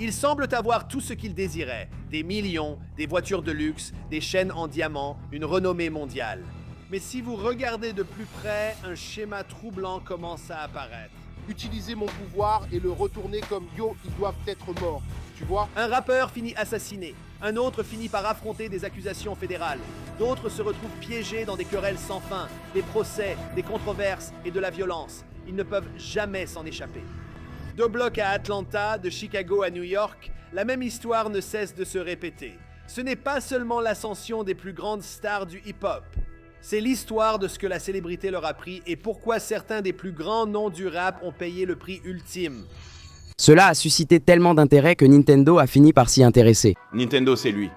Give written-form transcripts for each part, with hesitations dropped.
Ils semblent avoir tout ce qu'ils désiraient. Des millions, des voitures de luxe, des chaînes en diamant, une renommée mondiale. Mais si vous regardez de plus près, un schéma troublant commence à apparaître. Utiliser mon pouvoir et le retourner comme yo, ils doivent être morts. Tu vois? Un rappeur finit assassiné. Un autre finit par affronter des accusations fédérales. D'autres se retrouvent piégés dans des querelles sans fin, des procès, des controverses et de la violence. Ils ne peuvent jamais s'en échapper. De blocs à Atlanta, de Chicago à New York, la même histoire ne cesse de se répéter. Ce n'est pas seulement l'ascension des plus grandes stars du hip-hop. C'est l'histoire de ce que la célébrité leur a pris et pourquoi certains des plus grands noms du rap ont payé le prix ultime. Cela a suscité tellement d'intérêt que Nintendo a fini par s'y intéresser. Nintendo, c'est lui.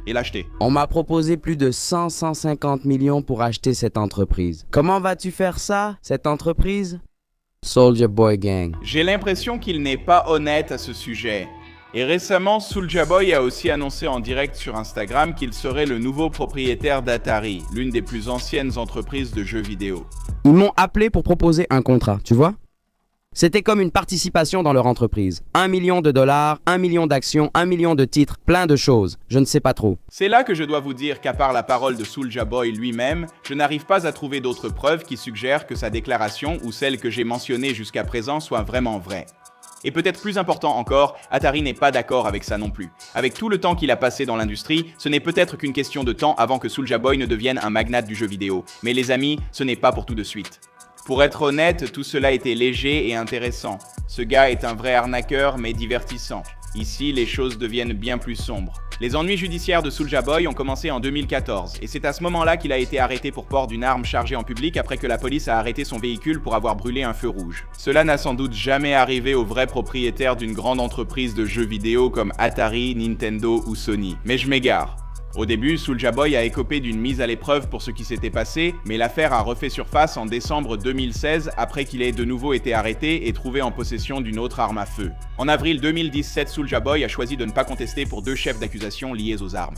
Et l'acheter. On m'a proposé plus de 150 millions pour acheter cette entreprise. Comment vas-tu faire ça, cette entreprise? Soulja Boy Gang. J'ai l'impression qu'il n'est pas honnête à ce sujet. Et récemment, Soulja Boy a aussi annoncé en direct sur Instagram qu'il serait le nouveau propriétaire d'Atari, l'une des plus anciennes entreprises de jeux vidéo. Ils m'ont appelé pour proposer un contrat, tu vois? C'était comme une participation dans leur entreprise. 1 million de dollars, 1 million d'actions, 1 million de titres, plein de choses. Je ne sais pas trop. C'est là que je dois vous dire qu'à part la parole de Soulja Boy lui-même, je n'arrive pas à trouver d'autres preuves qui suggèrent que sa déclaration ou celle que j'ai mentionnée jusqu'à présent soit vraiment vraie. Et peut-être plus important encore, Atari n'est pas d'accord avec ça non plus. Avec tout le temps qu'il a passé dans l'industrie, ce n'est peut-être qu'une question de temps avant que Soulja Boy ne devienne un magnate du jeu vidéo. Mais les amis, ce n'est pas pour tout de suite. Pour être honnête, tout cela était léger et intéressant. Ce gars est un vrai arnaqueur mais divertissant. Ici, les choses deviennent bien plus sombres. Les ennuis judiciaires de Soulja Boy ont commencé en 2014 et c'est à ce moment-là qu'il a été arrêté pour port d'une arme chargée en public après que la police a arrêté son véhicule pour avoir brûlé un feu rouge. Cela n'a sans doute jamais arrivé aux vrais propriétaires d'une grande entreprise de jeux vidéo comme Atari, Nintendo ou Sony. Mais je m'égare. Au début, Soulja Boy a écopé d'une mise à l'épreuve pour ce qui s'était passé, mais l'affaire a refait surface en décembre 2016 après qu'il ait de nouveau été arrêté et trouvé en possession d'une autre arme à feu. En avril 2017, Soulja Boy a choisi de ne pas contester pour 2 chefs d'accusation liés aux armes.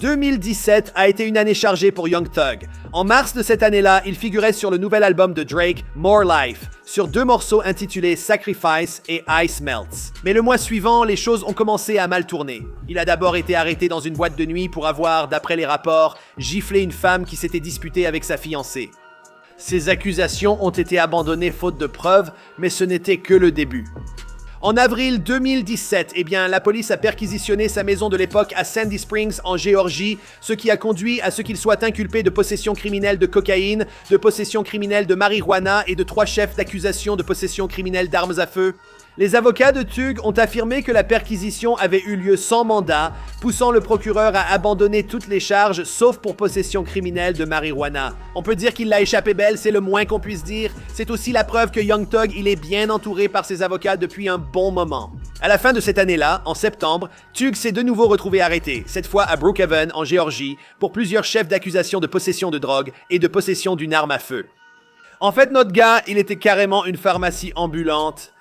2017 a été une année chargée pour Young Thug. En mars de cette année-là, il figurait sur le nouvel album de Drake, More Life, sur 2 morceaux intitulés Sacrifice et Ice Melts. Mais le mois suivant, les choses ont commencé à mal tourner. Il a d'abord été arrêté dans une boîte de nuit pour avoir, d'après les rapports, giflé une femme qui s'était disputée avec sa fiancée. Ces accusations ont été abandonnées faute de preuves, mais ce n'était que le début. En avril 2017, la police a perquisitionné sa maison de l'époque à Sandy Springs, en Géorgie, ce qui a conduit à ce qu'il soit inculpé de possession criminelle de cocaïne, de possession criminelle de marijuana et de 3 chefs d'accusation de possession criminelle d'armes à feu. Les avocats de Thug ont affirmé que la perquisition avait eu lieu sans mandat, poussant le procureur à abandonner toutes les charges, sauf pour possession criminelle de marijuana. On peut dire qu'il l'a échappé belle, c'est le moins qu'on puisse dire. C'est aussi la preuve que Young Thug, il est bien entouré par ses avocats depuis un bon moment. À la fin de cette année-là, en septembre, Thug s'est de nouveau retrouvé arrêté, cette fois à Brookhaven, en Géorgie, pour plusieurs chefs d'accusation de possession de drogue et de possession d'une arme à feu. En fait, notre gars, il était carrément une pharmacie ambulante.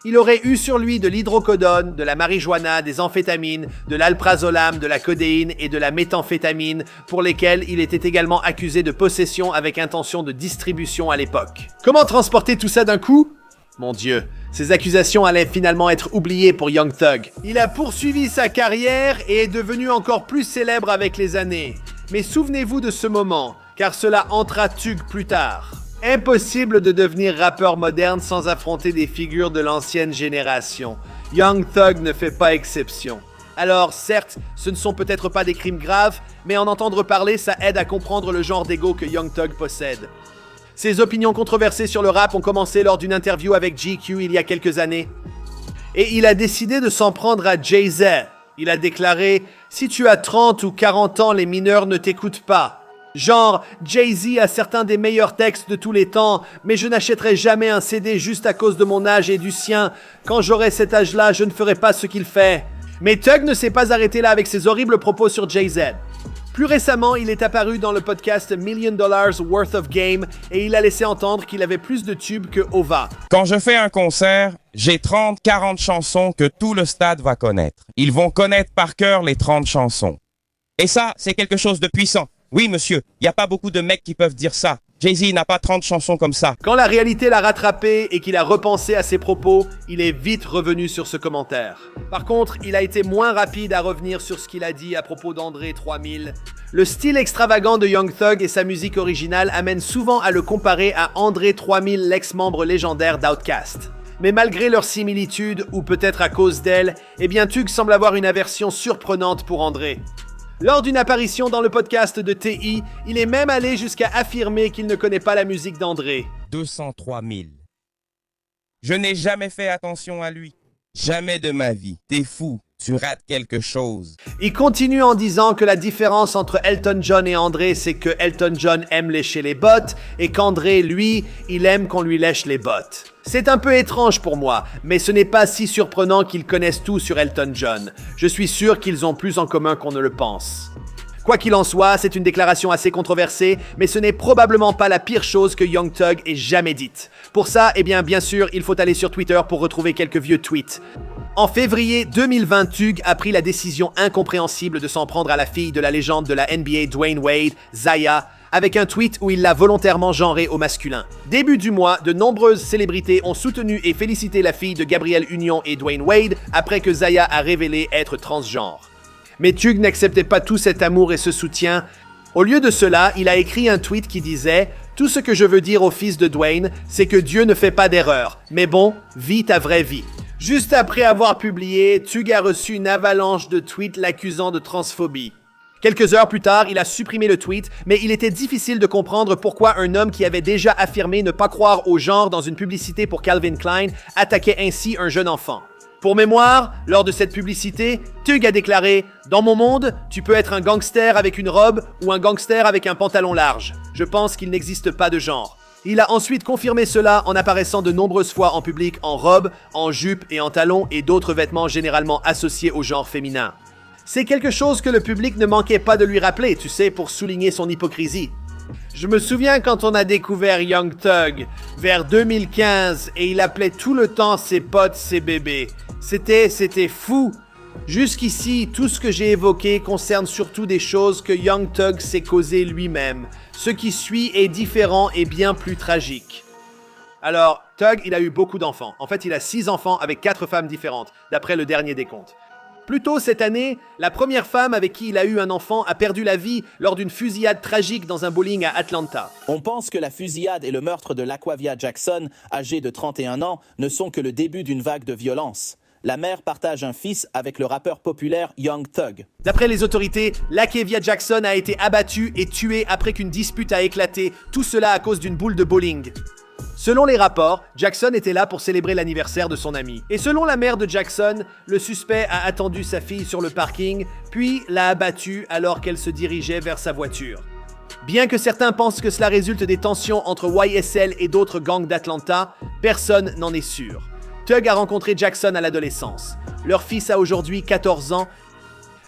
Il aurait eu sur lui de l'hydrocodone, de la marijuana, des amphétamines, de l'alprazolam, de la codéine et de la méthamphétamine, pour lesquels il était également accusé de possession avec intention de distribution à l'époque. Comment transporter tout ça d'un coup? Mon Dieu, ces accusations allaient finalement être oubliées pour Young Thug. Il a poursuivi sa carrière et est devenu encore plus célèbre avec les années. Mais souvenez-vous de ce moment, car cela hantera Thug plus tard. Impossible de devenir rappeur moderne sans affronter des figures de l'ancienne génération. Young Thug ne fait pas exception. Alors, certes, ce ne sont peut-être pas des crimes graves, mais en entendre parler, ça aide à comprendre le genre d'ego que Young Thug possède. Ses opinions controversées sur le rap ont commencé lors d'une interview avec GQ il y a quelques années. Et il a décidé de s'en prendre à Jay-Z. Il a déclaré « Si tu as 30 ou 40 ans, les mineurs ne t'écoutent pas. » Genre, Jay-Z a certains des meilleurs textes de tous les temps, mais je n'achèterai jamais un CD juste à cause de mon âge et du sien. Quand j'aurai cet âge-là, je ne ferai pas ce qu'il fait. Mais Thug ne s'est pas arrêté là avec ses horribles propos sur Jay-Z. Plus récemment, il est apparu dans le podcast $1 Million Worth of Game et il a laissé entendre qu'il avait plus de tubes que Ova. Quand je fais un concert, j'ai 30, 40 chansons que tout le stade va connaître. Ils vont connaître par cœur les 30 chansons. Et ça, c'est quelque chose de puissant. Oui, monsieur, il n'y a pas beaucoup de mecs qui peuvent dire ça. Jay-Z n'a pas 30 chansons comme ça. Quand la réalité l'a rattrapé et qu'il a repensé à ses propos, il est vite revenu sur ce commentaire. Par contre, il a été moins rapide à revenir sur ce qu'il a dit à propos d'André 3000. Le style extravagant de Young Thug et sa musique originale amènent souvent à le comparer à André 3000, l'ex-membre légendaire d'Outkast. Mais malgré leurs similitudes, ou peut-être à cause d'elles, Thug semble avoir une aversion surprenante pour André. Lors d'une apparition dans le podcast de TI, il est même allé jusqu'à affirmer qu'il ne connaît pas la musique d'André. 203 000. Je n'ai jamais fait attention à lui. Jamais de ma vie. T'es fou. Tu rates quelque chose. Il continue en disant que la différence entre Elton John et André, c'est que Elton John aime lécher les bottes et qu'André, lui, il aime qu'on lui lèche les bottes. C'est un peu étrange pour moi, mais ce n'est pas si surprenant qu'ils connaissent tout sur Elton John. Je suis sûr qu'ils ont plus en commun qu'on ne le pense. Quoi qu'il en soit, c'est une déclaration assez controversée, mais ce n'est probablement pas la pire chose que Young Thug ait jamais dite. Pour ça, bien sûr, il faut aller sur Twitter pour retrouver quelques vieux tweets. En février 2020, Thug a pris la décision incompréhensible de s'en prendre à la fille de la légende de la NBA Dwayne Wade, Zaya, avec un tweet où il l'a volontairement genré au masculin. Début du mois, de nombreuses célébrités ont soutenu et félicité la fille de Gabrielle Union et Dwayne Wade après que Zaya a révélé être transgenre. Mais Thug n'acceptait pas tout cet amour et ce soutien. Au lieu de cela, il a écrit un tweet qui disait « Tout ce que je veux dire au fils de Dwayne, c'est que Dieu ne fait pas d'erreur. Mais bon, vis ta vraie vie. » Juste après avoir publié, Thug a reçu une avalanche de tweets l'accusant de transphobie. Quelques heures plus tard, il a supprimé le tweet, mais il était difficile de comprendre pourquoi un homme qui avait déjà affirmé ne pas croire au genre dans une publicité pour Calvin Klein attaquait ainsi un jeune enfant. Pour mémoire, lors de cette publicité, Thug a déclaré « Dans mon monde, tu peux être un gangster avec une robe ou un gangster avec un pantalon large. Je pense qu'il n'existe pas de genre. » Il a ensuite confirmé cela en apparaissant de nombreuses fois en public en robe, en jupe et en talons et d'autres vêtements généralement associés au genre féminin. C'est quelque chose que le public ne manquait pas de lui rappeler, tu sais, pour souligner son hypocrisie. Je me souviens quand on a découvert Young Thug, vers 2015, et il appelait tout le temps ses potes ses bébés. C'était fou. Jusqu'ici, tout ce que j'ai évoqué concerne surtout des choses que Young Thug s'est causé lui-même. Ce qui suit est différent et bien plus tragique. Alors, Thug, il a eu beaucoup d'enfants. En fait, il a 6 enfants avec 4 femmes différentes, d'après le dernier décompte. Plus tôt cette année, la première femme avec qui il a eu un enfant a perdu la vie lors d'une fusillade tragique dans un bowling à Atlanta. On pense que la fusillade et le meurtre de Laquavia Jackson, âgée de 31 ans, ne sont que le début d'une vague de violence. La mère partage un fils avec le rappeur populaire Young Thug. D'après les autorités, Laquavia Jackson a été abattue et tuée après qu'une dispute a éclaté, tout cela à cause d'une boule de bowling. Selon les rapports, Jackson était là pour célébrer l'anniversaire de son ami. Et selon la mère de Jackson, le suspect a attendu sa fille sur le parking, puis l'a abattue alors qu'elle se dirigeait vers sa voiture. Bien que certains pensent que cela résulte des tensions entre YSL et d'autres gangs d'Atlanta, personne n'en est sûr. Thug a rencontré Jackson à l'adolescence. Leur fils a aujourd'hui 14 ans.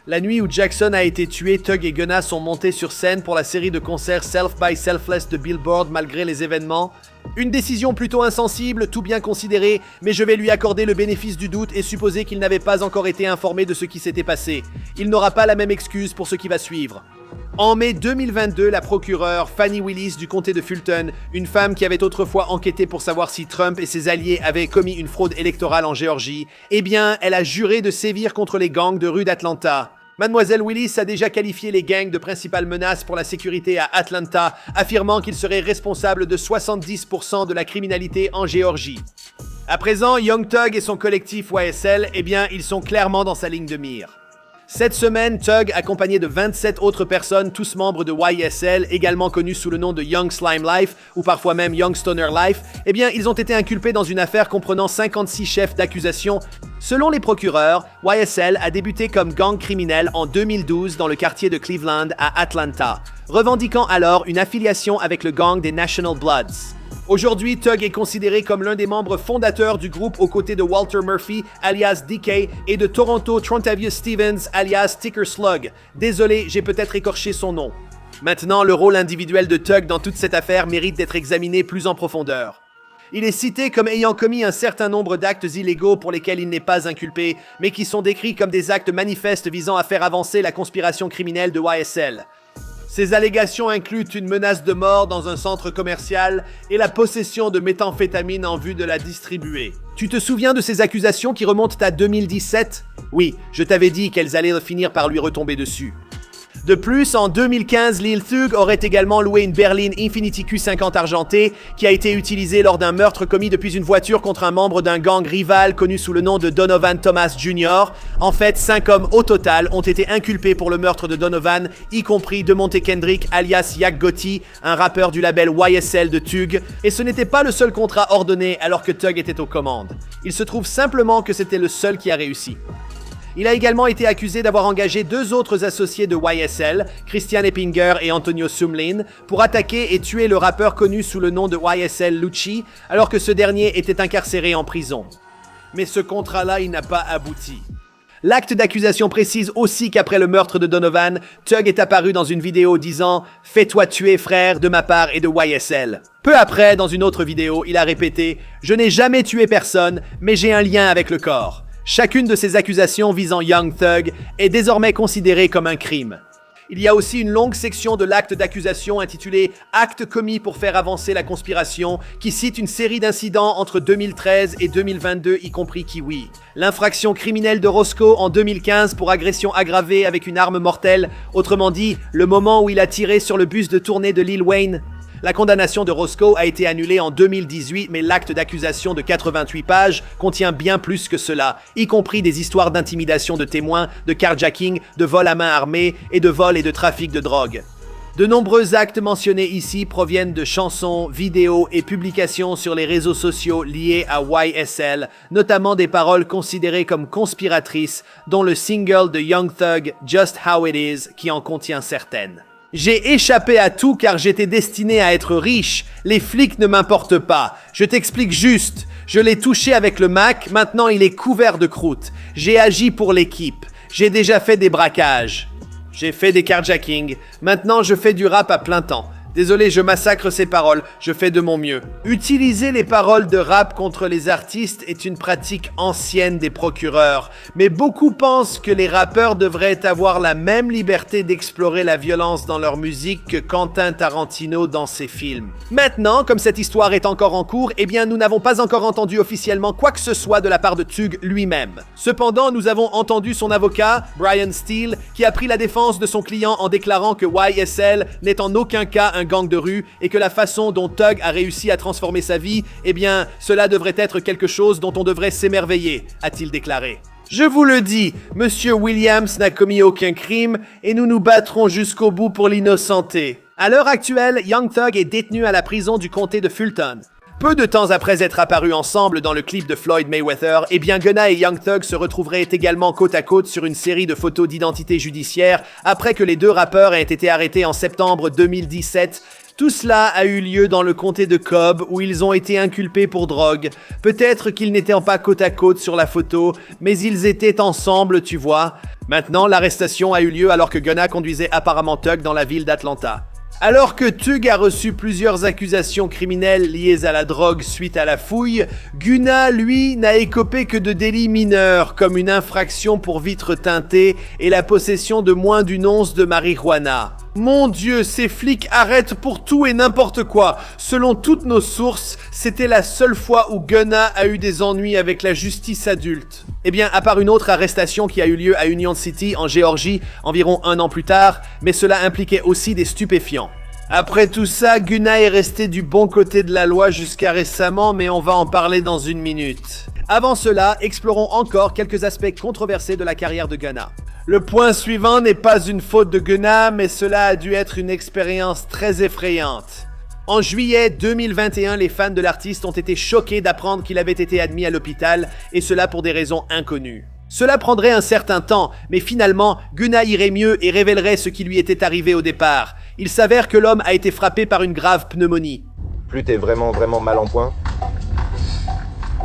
La nuit où Jackson a été tué, Thug et Gunna sont montés sur scène pour la série de concerts Self by Selfless de Billboard malgré les événements. Une décision plutôt insensible, tout bien considéré, mais je vais lui accorder le bénéfice du doute et supposer qu'il n'avait pas encore été informé de ce qui s'était passé. Il n'aura pas la même excuse pour ce qui va suivre. En mai 2022, la procureure Fannie Willis du comté de Fulton, une femme qui avait autrefois enquêté pour savoir si Trump et ses alliés avaient commis une fraude électorale en Géorgie, eh bien, elle a juré de sévir contre les gangs de rue d'Atlanta. Mademoiselle Willis a déjà qualifié les gangs de principale menace pour la sécurité à Atlanta, affirmant qu'ils seraient responsables de 70% de la criminalité en Géorgie. À présent, Young Thug et son collectif YSL, eh bien, ils sont clairement dans sa ligne de mire. Cette semaine, Thug, accompagné de 27 autres personnes, tous membres de YSL, également connus sous le nom de Young Slime Life, ou parfois même Young Stoner Life, eh bien, ils ont été inculpés dans une affaire comprenant 56 chefs d'accusation. Selon les procureurs, YSL a débuté comme gang criminel en 2012 dans le quartier de Cleveland à Atlanta, revendiquant alors une affiliation avec le gang des National Bloods. Aujourd'hui, Thug est considéré comme l'un des membres fondateurs du groupe aux côtés de Walter Murphy, alias DK, et de Toronto Trontavious Stevens, alias Ticker Slug. Désolé, j'ai peut-être écorché son nom. Maintenant, le rôle individuel de Thug dans toute cette affaire mérite d'être examiné plus en profondeur. Il est cité comme ayant commis un certain nombre d'actes illégaux pour lesquels il n'est pas inculpé, mais qui sont décrits comme des actes manifestes visant à faire avancer la conspiration criminelle de YSL. Ces allégations incluent une menace de mort dans un centre commercial et la possession de méthamphétamine en vue de la distribuer. Tu te souviens de ces accusations qui remontent à 2017? Oui, je t'avais dit qu'elles allaient finir par lui retomber dessus. De plus, en 2015, Lil Thug aurait également loué une berline Infiniti Q50 argentée qui a été utilisée lors d'un meurtre commis depuis une voiture contre un membre d'un gang rival connu sous le nom de Donovan Thomas Jr. En fait, 5 hommes au total ont été inculpés pour le meurtre de Donovan, y compris DeMonte Kendrick alias Yak Gotti, un rappeur du label YSL de Thug. Et ce n'était pas le seul contrat ordonné alors que Thug était aux commandes. Il se trouve simplement que c'était le seul qui a réussi. Il a également été accusé d'avoir engagé 2 autres associés de YSL, Christian Eppinger et Antonio Sumlin, pour attaquer et tuer le rappeur connu sous le nom de YSL Lucci, alors que ce dernier était incarcéré en prison. Mais ce contrat-là, il n'a pas abouti. L'acte d'accusation précise aussi qu'après le meurtre de Donovan, Thug est apparu dans une vidéo disant « Fais-toi tuer, frère, de ma part et de YSL ». Peu après, dans une autre vidéo, il a répété « Je n'ai jamais tué personne, mais j'ai un lien avec le corps ». Chacune de ces accusations visant Young Thug est désormais considérée comme un crime. Il y a aussi une longue section de l'acte d'accusation intitulée « Actes commis pour faire avancer la conspiration » qui cite une série d'incidents entre 2013 et 2022, y compris Kiwi. L'infraction criminelle de Roscoe en 2015 pour agression aggravée avec une arme mortelle, autrement dit, le moment où il a tiré sur le bus de tournée de Lil Wayne. La condamnation de Roscoe a été annulée en 2018, mais l'acte d'accusation de 88 pages contient bien plus que cela, y compris des histoires d'intimidation de témoins, de carjacking, de vol à main armée et de vol et de trafic de drogue. De nombreux actes mentionnés ici proviennent de chansons, vidéos et publications sur les réseaux sociaux liés à YSL, notamment des paroles considérées comme conspiratrices, dont le single de Young Thug, Just How It Is, qui en contient certaines. J'ai échappé à tout car j'étais destiné à être riche. Les flics ne m'importent pas. Je t'explique juste. Je l'ai touché avec le Mac, maintenant il est couvert de croûte. J'ai agi pour l'équipe. J'ai déjà fait des braquages. J'ai fait des carjackings. Maintenant je fais du rap à plein temps. Désolé, je massacre ces paroles, je fais de mon mieux. Utiliser les paroles de rap contre les artistes est une pratique ancienne des procureurs, mais beaucoup pensent que les rappeurs devraient avoir la même liberté d'explorer la violence dans leur musique que Quentin Tarantino dans ses films. Maintenant, comme cette histoire est encore en cours, eh bien nous n'avons pas encore entendu officiellement quoi que ce soit de la part de Tug lui-même. Cependant, nous avons entendu son avocat, Brian Steele, qui a pris la défense de son client en déclarant que YSL n'est en aucun cas un gang de rue et que la façon dont Tug a réussi à transformer sa vie, eh bien, cela devrait être quelque chose dont on devrait s'émerveiller, a-t-il déclaré. Je vous le dis, Monsieur Williams n'a commis aucun crime et nous nous battrons jusqu'au bout pour l'innocenter. À l'heure actuelle, Young Thug est détenu à la prison du comté de Fulton. Peu de temps après être apparus ensemble dans le clip de Floyd Mayweather, eh bien Gunna et Young Thug se retrouveraient également côte à côte sur une série de photos d'identité judiciaire après que les deux rappeurs aient été arrêtés en septembre 2017. Tout cela a eu lieu dans le comté de Cobb où ils ont été inculpés pour drogue. Peut-être qu'ils n'étaient pas côte à côte sur la photo, mais ils étaient ensemble, tu vois. Maintenant, l'arrestation a eu lieu alors que Gunna conduisait apparemment Thug dans la ville d'Atlanta. Alors que Tug a reçu plusieurs accusations criminelles liées à la drogue suite à la fouille, Gunna, lui, n'a écopé que de délits mineurs, comme une infraction pour vitre teintée et la possession de moins d'une once de marijuana. Mon Dieu, ces flics arrêtent pour tout et n'importe quoi. Selon toutes nos sources, c'était la seule fois où Gunna a eu des ennuis avec la justice adulte. Eh bien, à part une autre arrestation qui a eu lieu à Union City, en Géorgie, environ 1 an plus tard, mais cela impliquait aussi des stupéfiants. Après tout ça, Gunna est resté du bon côté de la loi jusqu'à récemment, mais on va en parler dans une minute. Avant cela, explorons encore quelques aspects controversés de la carrière de Gunna. Le point suivant n'est pas une faute de Gunna, mais cela a dû être une expérience très effrayante. En juillet 2021, les fans de l'artiste ont été choqués d'apprendre qu'il avait été admis à l'hôpital, et cela pour des raisons inconnues. Cela prendrait un certain temps, mais finalement, Gunna irait mieux et révélerait ce qui lui était arrivé au départ. Il s'avère que l'homme a été frappé par une grave pneumonie. Plus t'es vraiment mal en point.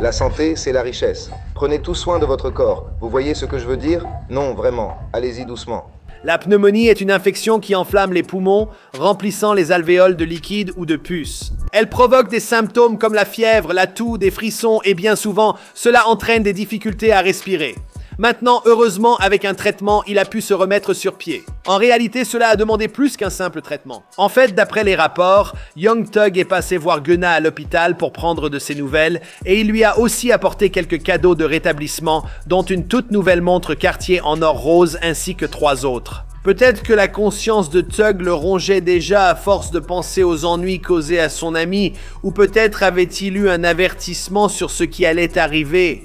La santé, c'est la richesse. Prenez tout soin de votre corps. Vous voyez ce que je veux dire? Non, vraiment. Allez-y doucement. La pneumonie est une infection qui enflamme les poumons, remplissant les alvéoles de liquide ou de pus. Elle provoque des symptômes comme la fièvre, la toux, des frissons et bien souvent, cela entraîne des difficultés à respirer. Maintenant, heureusement, avec un traitement, il a pu se remettre sur pied. En réalité, cela a demandé plus qu'un simple traitement. En fait, d'après les rapports, Young Thug est passé voir Gunna à l'hôpital pour prendre de ses nouvelles et il lui a aussi apporté quelques cadeaux de rétablissement, dont une toute nouvelle montre Cartier en or rose ainsi que 3 autres. Peut-être que la conscience de Thug le rongeait déjà à force de penser aux ennuis causés à son ami, ou peut-être avait-il eu un avertissement sur ce qui allait arriver.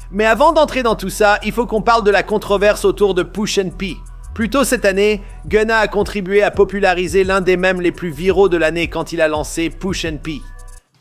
Mais avant d'entrer dans tout ça, il faut qu'on parle de la controverse autour de Push and P. Plus tôt cette année, Gunna a contribué à populariser l'un des mèmes les plus viraux de l'année quand il a lancé Push and P.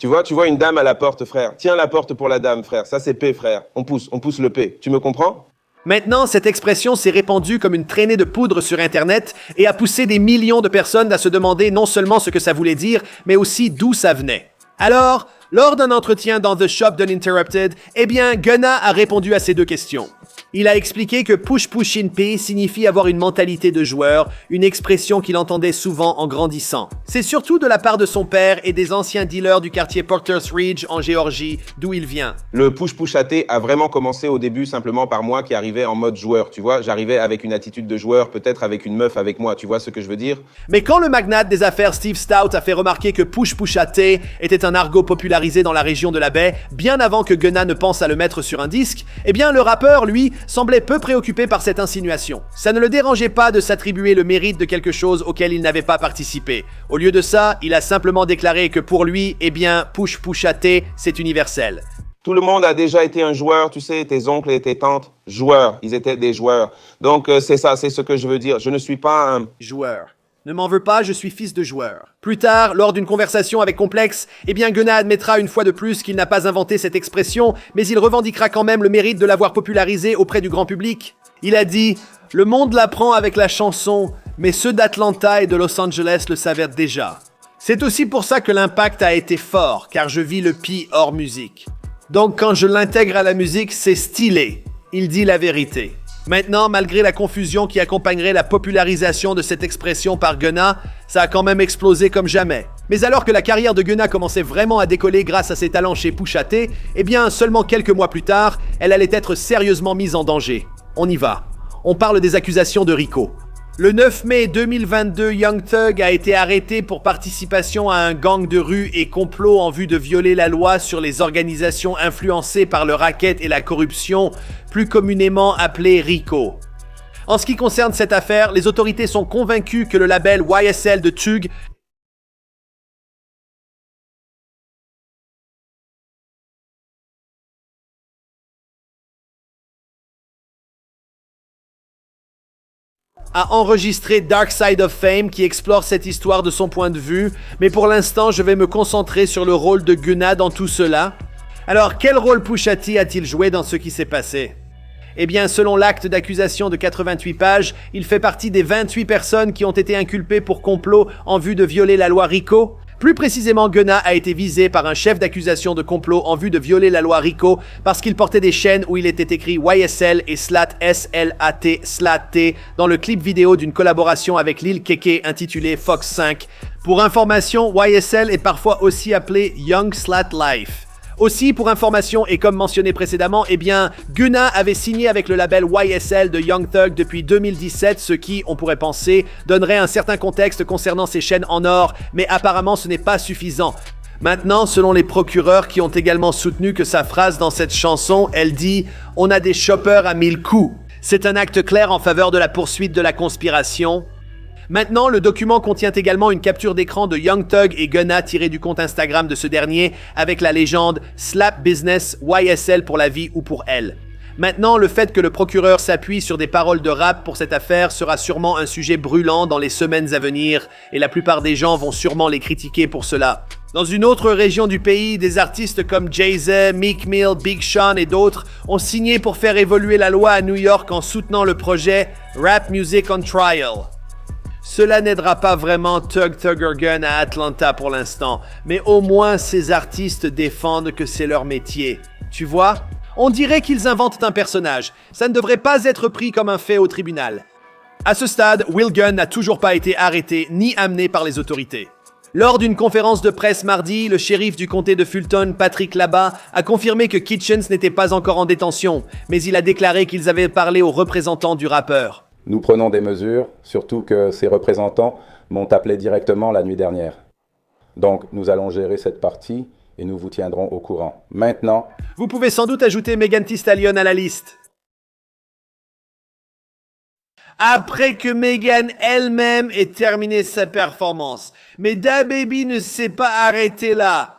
Tu vois une dame à la porte, frère. Tiens la porte pour la dame, frère. Ça c'est P, frère. On pousse le P. Tu me comprends? Maintenant, cette expression s'est répandue comme une traînée de poudre sur Internet et a poussé des millions de personnes à se demander non seulement ce que ça voulait dire, mais aussi d'où ça venait. Alors, lors d'un entretien dans The Shop d'Uninterrupted, eh bien, Gunna a répondu à ces deux questions. Il a expliqué que push in P signifie avoir une mentalité de joueur, une expression qu'il entendait souvent en grandissant. C'est surtout de la part de son père et des anciens dealers du quartier Porter's Ridge en Géorgie, d'où il vient. Le push à T a vraiment commencé au début simplement par moi qui arrivais en mode joueur, tu vois. J'arrivais avec une attitude de joueur, peut-être avec une meuf avec moi, tu vois ce que je veux dire? Mais quand le magnate des affaires Steve Stout a fait remarquer que push à T était un argot popularisé dans la région de la baie, bien avant que Gunna ne pense à le mettre sur un disque, eh bien le rappeur, lui, semblait peu préoccupé par cette insinuation. Ça ne le dérangeait pas de s'attribuer le mérite de quelque chose auquel il n'avait pas participé. Au lieu de ça, il a simplement déclaré que pour lui, eh bien, push à T, c'est universel. Tout le monde a déjà été un joueur, tu sais, tes oncles et tes tantes, joueurs, ils étaient des joueurs. Donc c'est ça, c'est ce que je veux dire. Je ne suis pas un joueur. Ne m'en veux pas, je suis fils de joueur. Plus tard, lors d'une conversation avec Complex, eh bien Gunna admettra une fois de plus qu'il n'a pas inventé cette expression, mais il revendiquera quand même le mérite de l'avoir popularisée auprès du grand public. Il a dit « Le monde l'apprend avec la chanson, mais ceux d'Atlanta et de Los Angeles le savaient déjà. C'est aussi pour ça que l'impact a été fort, car je vis le P hors musique. Donc quand je l'intègre à la musique, c'est stylé. Il dit la vérité. » Maintenant, malgré la confusion qui accompagnerait la popularisation de cette expression par Gunna, ça a quand même explosé comme jamais. Mais alors que la carrière de Gunna commençait vraiment à décoller grâce à ses talents chez Pusha T, eh bien, seulement quelques mois plus tard, elle allait être sérieusement mise en danger. On y va. On parle des accusations de Rico. Le 9 mai 2022, Young Thug a été arrêté pour participation à un gang de rue et complot en vue de violer la loi sur les organisations influencées par le racket et la corruption, plus communément appelé RICO. En ce qui concerne cette affaire, les autorités sont convaincues que le label YSL de Thug a enregistré Dark Side of Fame qui explore cette histoire de son point de vue, mais pour l'instant je vais me concentrer sur le rôle de Gunna dans tout cela. Alors quel rôle Pusha T a-t-il joué dans ce qui s'est passé? Eh bien, selon l'acte d'accusation de 88 pages, il fait partie des 28 personnes qui ont été inculpées pour complot en vue de violer la loi RICO. Plus précisément, Gunna a été visé par un chef d'accusation de complot en vue de violer la loi RICO parce qu'il portait des chaînes où il était écrit YSL et SLAT S-L-A-T SLAT T dans le clip vidéo d'une collaboration avec Lil Keke intitulé Fox 5. Pour information, YSL est parfois aussi appelé Young Slat Life. Aussi, pour information et comme mentionné précédemment, eh bien, Gunna avait signé avec le label YSL de Young Thug depuis 2017, ce qui, on pourrait penser, donnerait un certain contexte concernant ses chaînes en or, mais apparemment ce n'est pas suffisant. Maintenant, selon les procureurs qui ont également soutenu que sa phrase dans cette chanson, elle dit « On a des choppers à 1000 coups ». C'est un acte clair en faveur de la poursuite de la conspiration. Maintenant, le document contient également une capture d'écran de Young Thug et Gunna tirée du compte Instagram de ce dernier avec la légende Slap Business YSL pour la vie ou pour elle. Maintenant, le fait que le procureur s'appuie sur des paroles de rap pour cette affaire sera sûrement un sujet brûlant dans les semaines à venir et la plupart des gens vont sûrement les critiquer pour cela. Dans une autre région du pays, des artistes comme Jay-Z, Meek Mill, Big Sean et d'autres ont signé pour faire évoluer la loi à New York en soutenant le projet Rap Music on Trial. Cela n'aidera pas vraiment Thug Thugger Gun à Atlanta pour l'instant, mais au moins ces artistes défendent que c'est leur métier. Tu vois? On dirait qu'ils inventent un personnage. Ça ne devrait pas être pris comme un fait au tribunal. À ce stade, Will Gunn n'a toujours pas été arrêté ni amené par les autorités. Lors d'une conférence de presse mardi, le shérif du comté de Fulton, Patrick Labat, a confirmé que Kitchens n'était pas encore en détention, mais il a déclaré qu'ils avaient parlé aux représentants du rappeur. Nous prenons des mesures, surtout que ces représentants m'ont appelé directement la nuit dernière. Donc, nous allons gérer cette partie et nous vous tiendrons au courant. Maintenant... Vous pouvez sans doute ajouter Megan Thee Stallion à la liste. Après que Megan elle-même ait terminé sa performance. Mais DaBaby ne s'est pas arrêté là.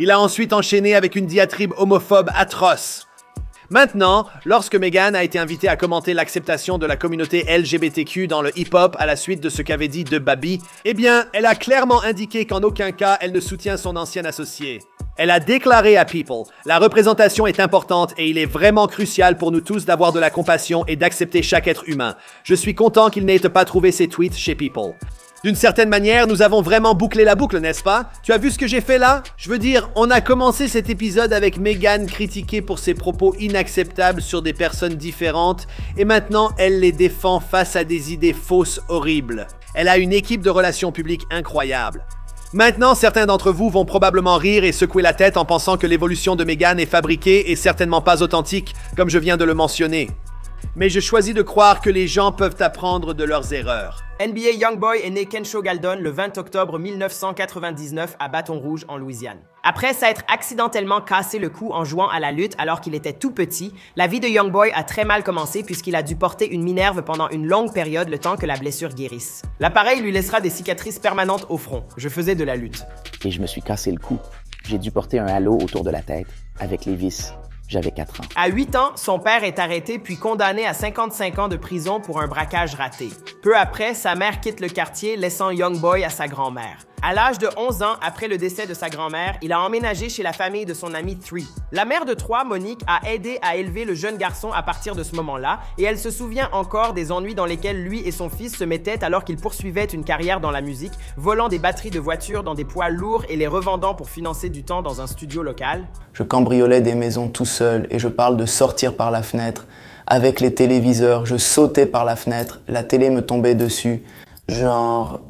Il a ensuite enchaîné avec une diatribe homophobe atroce. Maintenant, lorsque Meghan a été invitée à commenter l'acceptation de la communauté LGBTQ dans le hip-hop à la suite de ce qu'avait dit DaBaby, eh bien, elle a clairement indiqué qu'en aucun cas elle ne soutient son ancien associé. Elle a déclaré à People, la représentation est importante et il est vraiment crucial pour nous tous d'avoir de la compassion et d'accepter chaque être humain. Je suis content qu'il n'ait pas trouvé ses tweets chez People. D'une certaine manière, nous avons vraiment bouclé la boucle, n'est-ce pas? Tu as vu ce que j'ai fait là? Je veux dire, on a commencé cet épisode avec Meghan critiquée pour ses propos inacceptables sur des personnes différentes, et maintenant elle les défend face à des idées fausses horribles. Elle a une équipe de relations publiques incroyable. Maintenant, certains d'entre vous vont probablement rire et secouer la tête en pensant que l'évolution de Meghan est fabriquée et certainement pas authentique, comme je viens de le mentionner. Mais je choisis de croire que les gens peuvent apprendre de leurs erreurs. NBA Youngboy est né Kensho Galdon le 20 octobre 1999 à Baton Rouge, en Louisiane. Après s'être accidentellement cassé le cou en jouant à la lutte alors qu'il était tout petit, la vie de Youngboy a très mal commencé puisqu'il a dû porter une minerve pendant une longue période le temps que la blessure guérisse. L'appareil lui laissera des cicatrices permanentes au front. Je faisais de la lutte. Et je me suis cassé le cou. J'ai dû porter un halo autour de la tête, avec les vis. J'avais 4 ans. À 8 ans, son père est arrêté puis condamné à 55 ans de prison pour un braquage raté. Peu après, sa mère quitte le quartier, laissant Youngboy à sa grand-mère. À l'âge de 11 ans, après le décès de sa grand-mère, il a emménagé chez la famille de son ami Three. La mère de 3, Monique, a aidé à élever le jeune garçon à partir de ce moment-là, et elle se souvient encore des ennuis dans lesquels lui et son fils se mettaient alors qu'ils poursuivaient une carrière dans la musique, volant des batteries de voitures dans des poids lourds et les revendant pour financer du temps dans un studio local. Je cambriolais des maisons tout seul, et je parle de sortir par la fenêtre. Avec les téléviseurs, je sautais par la fenêtre, la télé me tombait dessus, genre...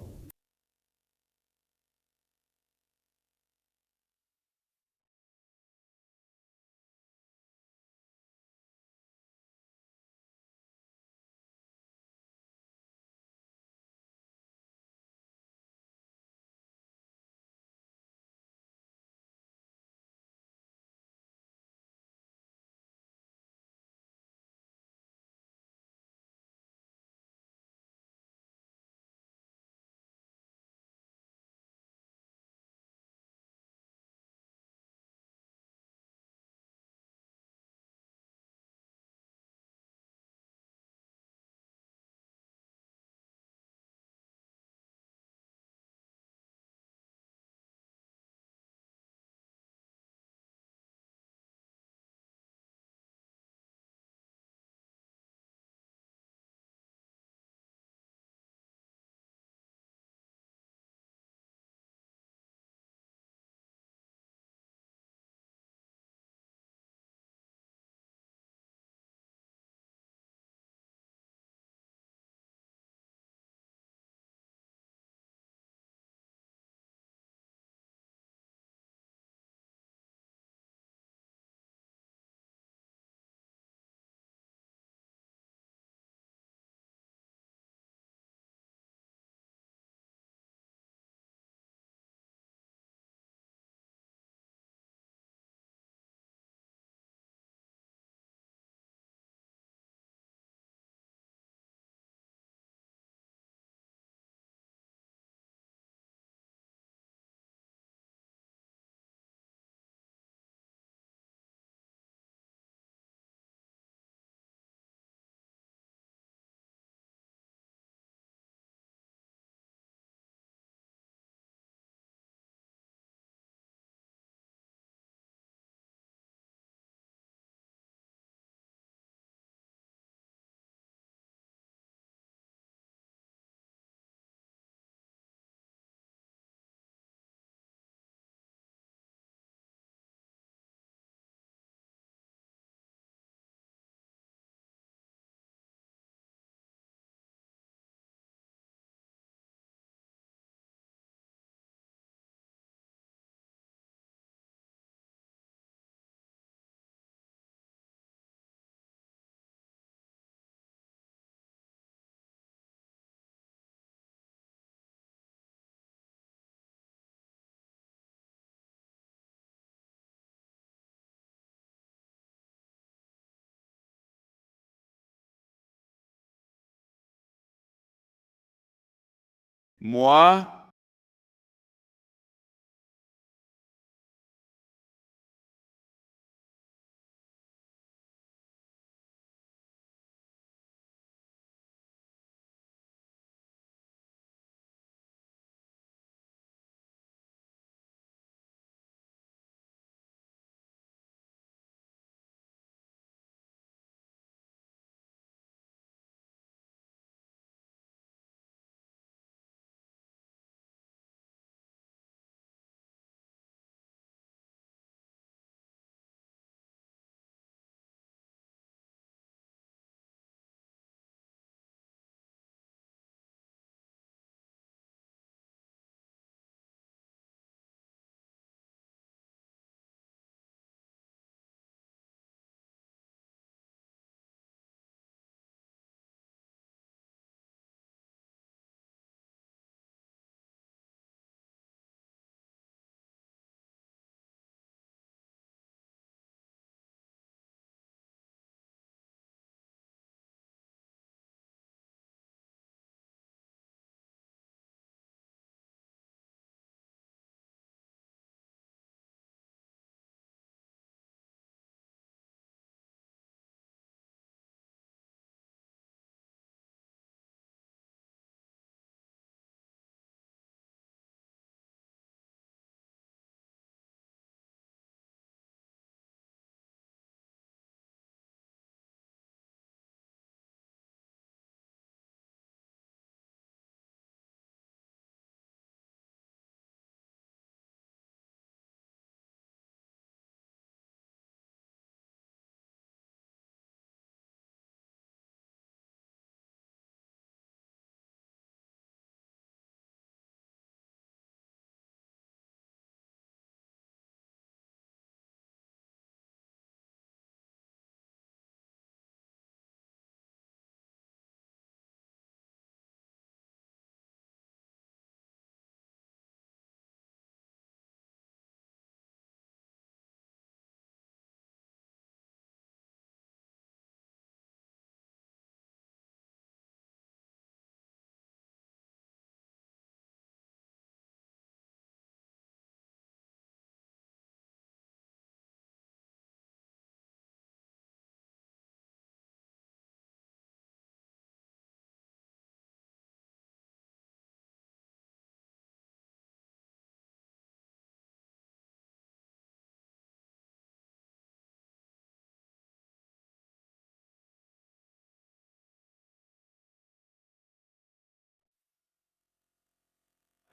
Moi,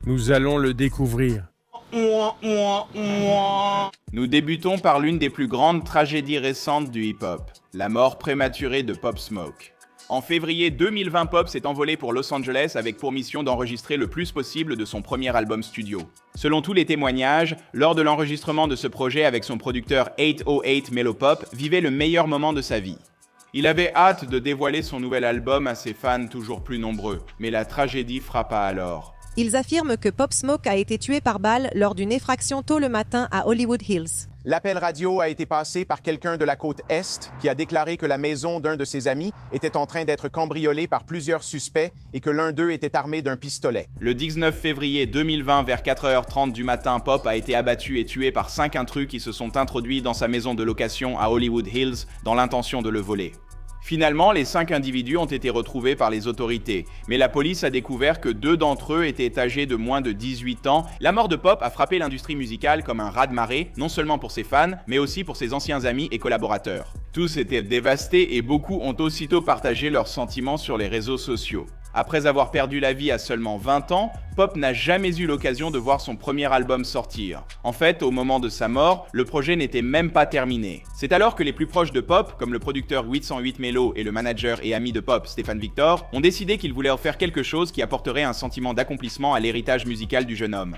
Nous allons le découvrir. Nous débutons par l'une des plus grandes tragédies récentes du hip-hop, la mort prématurée de Pop Smoke. En février 2020, Pop s'est envolé pour Los Angeles avec pour mission d'enregistrer le plus possible de son premier album studio. Selon tous les témoignages, lors de l'enregistrement de ce projet avec son producteur 808 Melopop, vivait le meilleur moment de sa vie. Il avait hâte de dévoiler son nouvel album à ses fans toujours plus nombreux, mais la tragédie frappa alors. Ils affirment que Pop Smoke a été tué par balle lors d'une effraction tôt le matin à Hollywood Hills. L'appel radio a été passé par quelqu'un de la côte Est qui a déclaré que la maison d'un de ses amis était en train d'être cambriolée par plusieurs suspects et que l'un d'eux était armé d'un pistolet. Le 19 février 2020, vers 4h30 du matin, Pop a été abattu et tué par 5 intrus qui se sont introduits dans sa maison de location à Hollywood Hills dans l'intention de le voler. Finalement, les 5 individus ont été retrouvés par les autorités, mais la police a découvert que 2 d'entre eux étaient âgés de moins de 18 ans. La mort de Pop a frappé l'industrie musicale comme un raz-de-marée, non seulement pour ses fans, mais aussi pour ses anciens amis et collaborateurs. Tous étaient dévastés et beaucoup ont aussitôt partagé leurs sentiments sur les réseaux sociaux. Après avoir perdu la vie à seulement 20 ans, Pop n'a jamais eu l'occasion de voir son premier album sortir. En fait, au moment de sa mort, le projet n'était même pas terminé. C'est alors que les plus proches de Pop, comme le producteur 808 Melo et le manager et ami de Pop, Stéphane Victor, ont décidé qu'ils voulaient en faire quelque chose qui apporterait un sentiment d'accomplissement à l'héritage musical du jeune homme.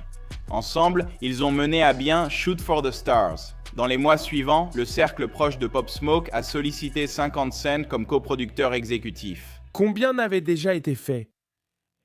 Ensemble, ils ont mené à bien Shoot for the Stars. Dans les mois suivants, le cercle proche de Pop Smoke a sollicité 50 Cent comme coproducteur exécutif. Combien n'avait déjà été fait?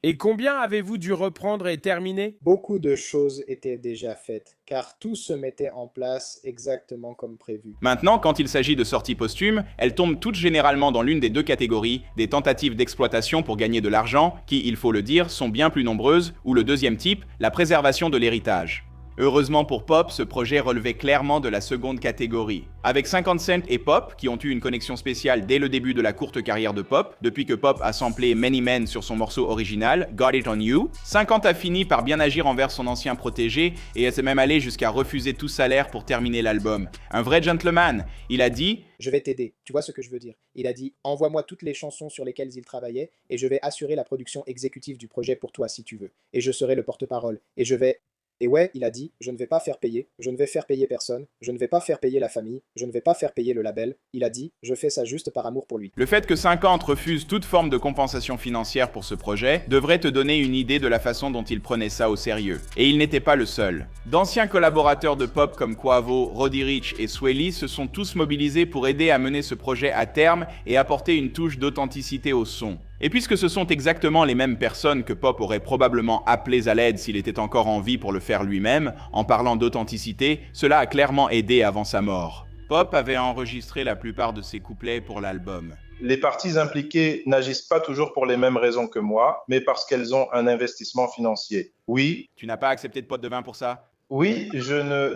Et combien avez-vous dû reprendre et terminer? Beaucoup de choses étaient déjà faites, car tout se mettait en place exactement comme prévu. Maintenant, quand il s'agit de sorties posthumes, elles tombent toutes généralement dans l'une des 2 catégories, des tentatives d'exploitation pour gagner de l'argent, qui, il faut le dire, sont bien plus nombreuses, ou le deuxième type, la préservation de l'héritage. Heureusement pour Pop, ce projet relevait clairement de la seconde catégorie. Avec 50 Cent et Pop, qui ont eu une connexion spéciale dès le début de la courte carrière de Pop, depuis que Pop a samplé Many Men sur son morceau original, Got It On You, 50 a fini par bien agir envers son ancien protégé et elle s'est même allée jusqu'à refuser tout salaire pour terminer l'album. Un vrai gentleman, il a dit « Je vais t'aider, tu vois ce que je veux dire. Il a dit « Envoie-moi toutes les chansons sur lesquelles il travaillait et je vais assurer la production exécutive du projet pour toi si tu veux. Et je serai le porte-parole. Et je vais... » Et ouais, il a dit, je ne vais pas faire payer, je ne vais faire payer personne, je ne vais pas faire payer la famille, je ne vais pas faire payer le label. Il a dit, je fais ça juste par amour pour lui. Le fait que 50 refuse toute forme de compensation financière pour ce projet devrait te donner une idée de la façon dont il prenait ça au sérieux. Et il n'était pas le seul. D'anciens collaborateurs de Pop comme Quavo, Roddy Ricch et Sway se sont tous mobilisés pour aider à mener ce projet à terme et apporter une touche d'authenticité au son. Et puisque ce sont exactement les mêmes personnes que Pop aurait probablement appelées à l'aide s'il était encore en vie pour le faire lui-même, en parlant d'authenticité, cela a clairement aidé avant sa mort. Pop avait enregistré la plupart de ses couplets pour l'album. Les parties impliquées n'agissent pas toujours pour les mêmes raisons que moi, mais parce qu'elles ont un investissement financier. Oui. Tu n'as pas accepté de pot de vin pour ça? Oui,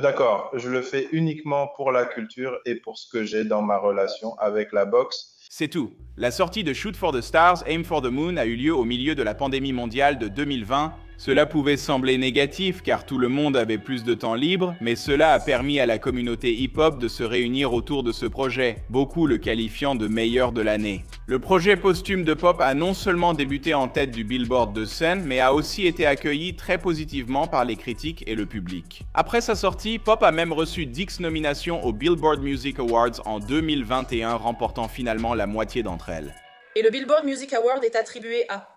D'accord, je le fais uniquement pour la culture et pour ce que j'ai dans ma relation avec la boxe. C'est tout. La sortie de Shoot for the Stars, Aim for the Moon a eu lieu au milieu de la pandémie mondiale de 2020. Cela pouvait sembler négatif car tout le monde avait plus de temps libre, mais cela a permis à la communauté hip-hop de se réunir autour de ce projet, beaucoup le qualifiant de meilleur de l'année. Le projet posthume de Pop a non seulement débuté en tête du Billboard de scène, mais a aussi été accueilli très positivement par les critiques et le public. Après sa sortie, Pop a même reçu 10 nominations aux Billboard Music Awards en 2021, remportant finalement la moitié d'entre elles. Et le Billboard Music Award est attribué à...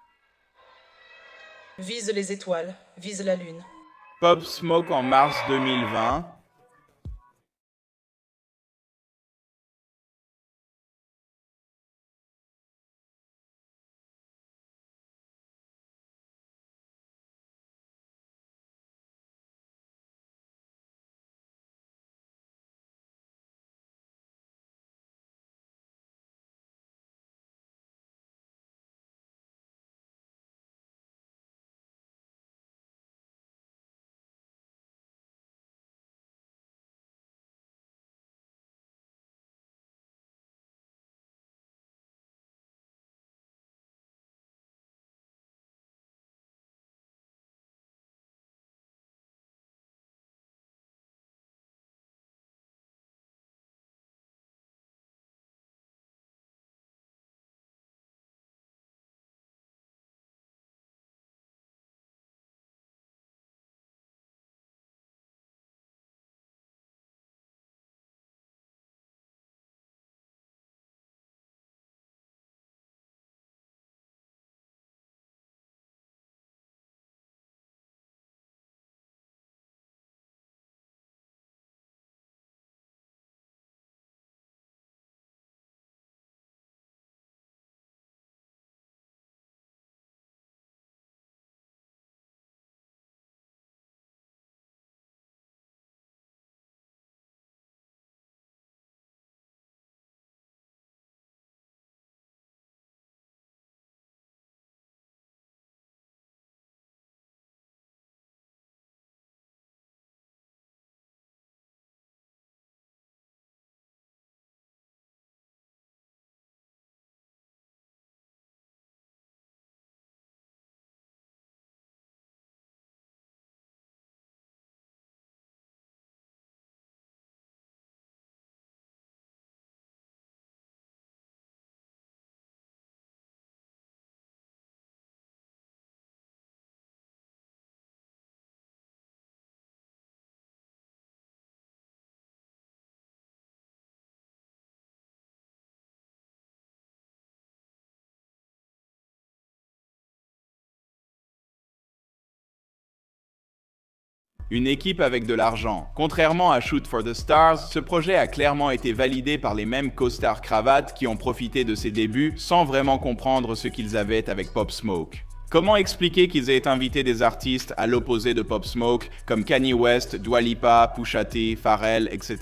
Vise les étoiles, vise la lune. Pop Smoke en mars 2020. Une équipe avec de l'argent. Contrairement à Shoot for the Stars, ce projet a clairement été validé par les mêmes costards cravates qui ont profité de ses débuts sans vraiment comprendre ce qu'ils avaient avec Pop Smoke. Comment expliquer qu'ils aient invité des artistes à l'opposé de Pop Smoke, comme Kanye West, Dua Lipa, Pusha T, Pharrell, etc.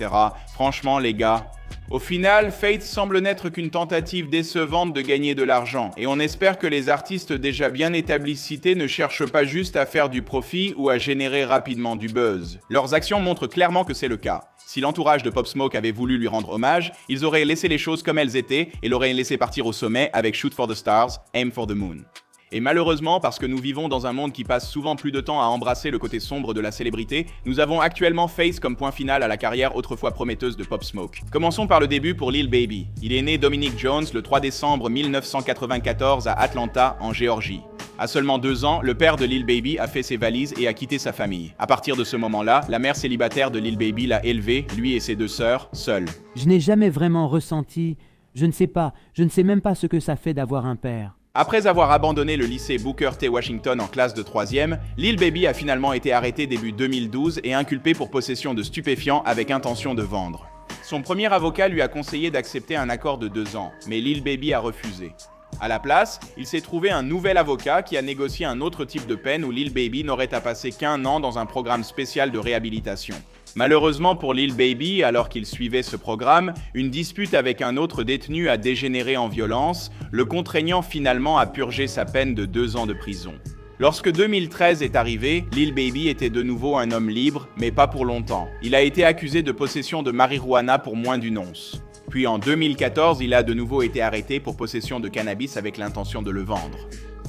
Franchement, les gars. Au final, Fate semble n'être qu'une tentative décevante de gagner de l'argent, et on espère que les artistes déjà bien établis cités ne cherchent pas juste à faire du profit ou à générer rapidement du buzz. Leurs actions montrent clairement que c'est le cas. Si l'entourage de Pop Smoke avait voulu lui rendre hommage, ils auraient laissé les choses comme elles étaient et l'auraient laissé partir au sommet avec Shoot for the Stars, Aim for the Moon. Et malheureusement, parce que nous vivons dans un monde qui passe souvent plus de temps à embrasser le côté sombre de la célébrité, nous avons actuellement Face comme point final à la carrière autrefois prometteuse de Pop Smoke. Commençons par le début pour Lil Baby. Il est né Dominic Jones le 3 décembre 1994 à Atlanta, en Géorgie. À seulement 2 ans, le père de Lil Baby a fait ses valises et a quitté sa famille. À partir de ce moment-là, la mère célibataire de Lil Baby l'a élevé, lui et ses 2 sœurs, seuls. Je n'ai jamais vraiment ressenti, je ne sais même pas ce que ça fait d'avoir un père. Après avoir abandonné le lycée Booker T. Washington en classe de 3e, Lil Baby a finalement été arrêté début 2012 et inculpé pour possession de stupéfiants avec intention de vendre. Son premier avocat lui a conseillé d'accepter un accord de 2 ans, mais Lil Baby a refusé. À la place, il s'est trouvé un nouvel avocat qui a négocié un autre type de peine où Lil Baby n'aurait à passer qu'1 an dans un programme spécial de réhabilitation. Malheureusement pour Lil Baby, alors qu'il suivait ce programme, une dispute avec un autre détenu a dégénéré en violence, le contraignant finalement à purger sa peine de 2 ans de prison. Lorsque 2013 est arrivé, Lil Baby était de nouveau un homme libre, mais pas pour longtemps. Il a été accusé de possession de marijuana pour moins d'1 once. Puis en 2014, il a de nouveau été arrêté pour possession de cannabis avec l'intention de le vendre.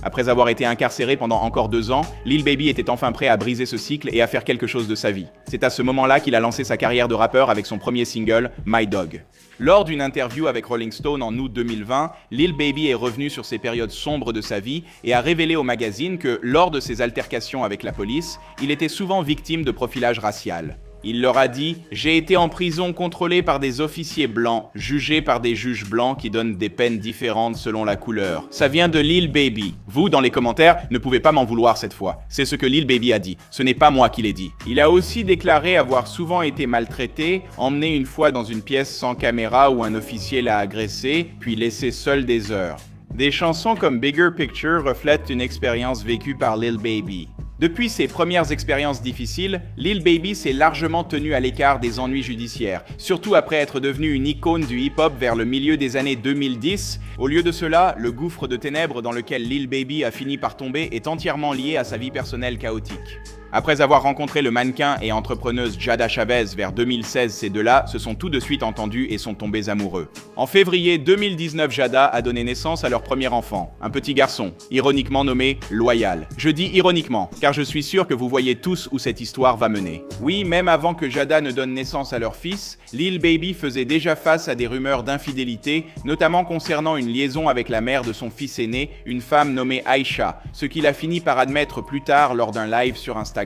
Après avoir été incarcéré pendant encore 2 ans, Lil Baby était enfin prêt à briser ce cycle et à faire quelque chose de sa vie. C'est à ce moment-là qu'il a lancé sa carrière de rappeur avec son premier single, My Dog. Lors d'une interview avec Rolling Stone en août 2020, Lil Baby est revenu sur ces périodes sombres de sa vie et a révélé au magazine que, lors de ses altercations avec la police, il était souvent victime de profilage racial. Il leur a dit « J'ai été en prison contrôlé par des officiers blancs, jugé par des juges blancs qui donnent des peines différentes selon la couleur. Ça vient de Lil Baby. Vous, dans les commentaires, ne pouvez pas m'en vouloir cette fois. C'est ce que Lil Baby a dit. Ce n'est pas moi qui l'ai dit. » Il a aussi déclaré avoir souvent été maltraité, emmené une fois dans une pièce sans caméra où un officier l'a agressé, puis laissé seul des heures. Des chansons comme Bigger Picture reflètent une expérience vécue par Lil Baby. Depuis ses premières expériences difficiles, Lil Baby s'est largement tenu à l'écart des ennuis judiciaires, surtout après être devenu une icône du hip-hop vers le milieu des années 2010. Au lieu de cela, le gouffre de ténèbres dans lequel Lil Baby a fini par tomber est entièrement lié à sa vie personnelle chaotique. Après avoir rencontré le mannequin et entrepreneuse Jada Chavez vers 2016, ces deux-là se sont tout de suite entendus et sont tombés amoureux. En février 2019, Jada a donné naissance à leur premier enfant, un petit garçon, ironiquement nommé Loyal. Je dis ironiquement, car je suis sûr que vous voyez tous où cette histoire va mener. Oui, même avant que Jada ne donne naissance à leur fils, Lil Baby faisait déjà face à des rumeurs d'infidélité, notamment concernant une liaison avec la mère de son fils aîné, une femme nommée Aisha, ce qu'il a fini par admettre plus tard lors d'un live sur Instagram.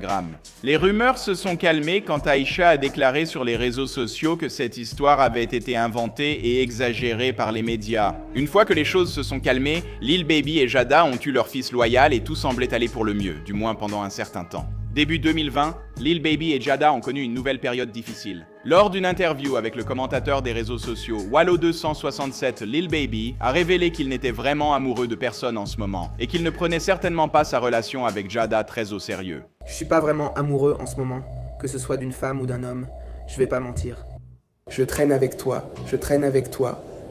Les rumeurs se sont calmées quand Aisha a déclaré sur les réseaux sociaux que cette histoire avait été inventée et exagérée par les médias. Une fois que les choses se sont calmées, Lil Baby et Jada ont eu leur fils Loyal et tout semblait aller pour le mieux, du moins pendant un certain temps. Début 2020, Lil Baby et Jada ont connu une nouvelle période difficile. Lors d'une interview avec le commentateur des réseaux sociaux Wallo267, Lil Baby a révélé qu'il n'était vraiment amoureux de personne en ce moment et qu'il ne prenait certainement pas sa relation avec Jada très au sérieux. Je suis pas vraiment amoureux en ce moment, que ce soit d'une femme ou d'un homme, je vais pas mentir. Je traîne avec toi,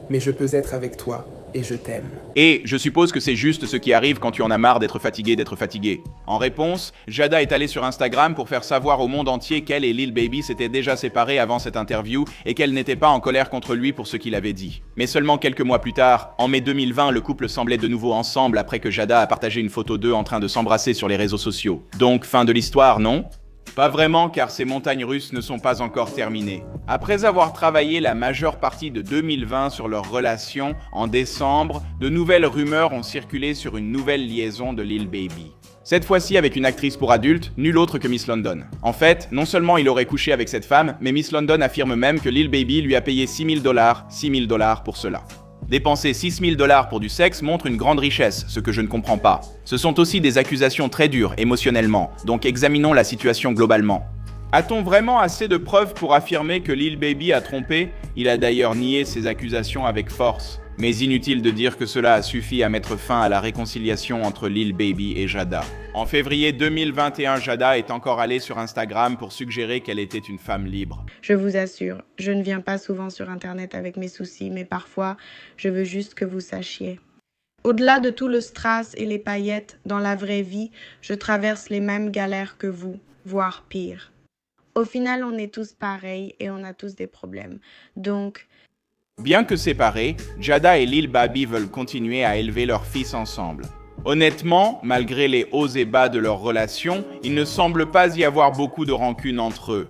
mais je peux être avec toi. Et je t'aime. Et je suppose que c'est juste ce qui arrive quand tu en as marre d'être fatigué. En réponse, Jada est allée sur Instagram pour faire savoir au monde entier qu'elle et Lil Baby s'étaient déjà séparés avant cette interview et qu'elle n'était pas en colère contre lui pour ce qu'il avait dit. Mais seulement quelques mois plus tard, en mai 2020, le couple semblait de nouveau ensemble après que Jada a partagé une photo d'eux en train de s'embrasser sur les réseaux sociaux. Donc, fin de l'histoire, non ? Pas vraiment, car ces montagnes russes ne sont pas encore terminées. Après avoir travaillé la majeure partie de 2020 sur leur relation, en décembre, de nouvelles rumeurs ont circulé sur une nouvelle liaison de Lil Baby. Cette fois-ci avec une actrice pour adultes, nulle autre que Miss London. En fait, non seulement il aurait couché avec cette femme, mais Miss London affirme même que Lil Baby lui a payé $6,000 pour cela. Dépenser $6,000 pour du sexe montre une grande richesse, ce que je ne comprends pas. Ce sont aussi des accusations très dures émotionnellement, donc examinons la situation globalement. A-t-on vraiment assez de preuves pour affirmer que Lil Baby a trompé? Il a d'ailleurs nié ces accusations avec force. Mais inutile de dire que cela a suffi à mettre fin à la réconciliation entre Lil Baby et Jada. En février 2021, Jada est encore allée sur Instagram pour suggérer qu'elle était une femme libre. Je vous assure, je ne viens pas souvent sur Internet avec mes soucis, mais parfois, je veux juste que vous sachiez. Au-delà de tout le strass et les paillettes, dans la vraie vie, je traverse les mêmes galères que vous, voire pire. Au final, on est tous pareils et on a tous des problèmes. Donc, bien que séparés, Jada et Lil Baby veulent continuer à élever leur fils ensemble. Honnêtement, malgré les hauts et bas de leur relation, il ne semble pas y avoir beaucoup de rancune entre eux.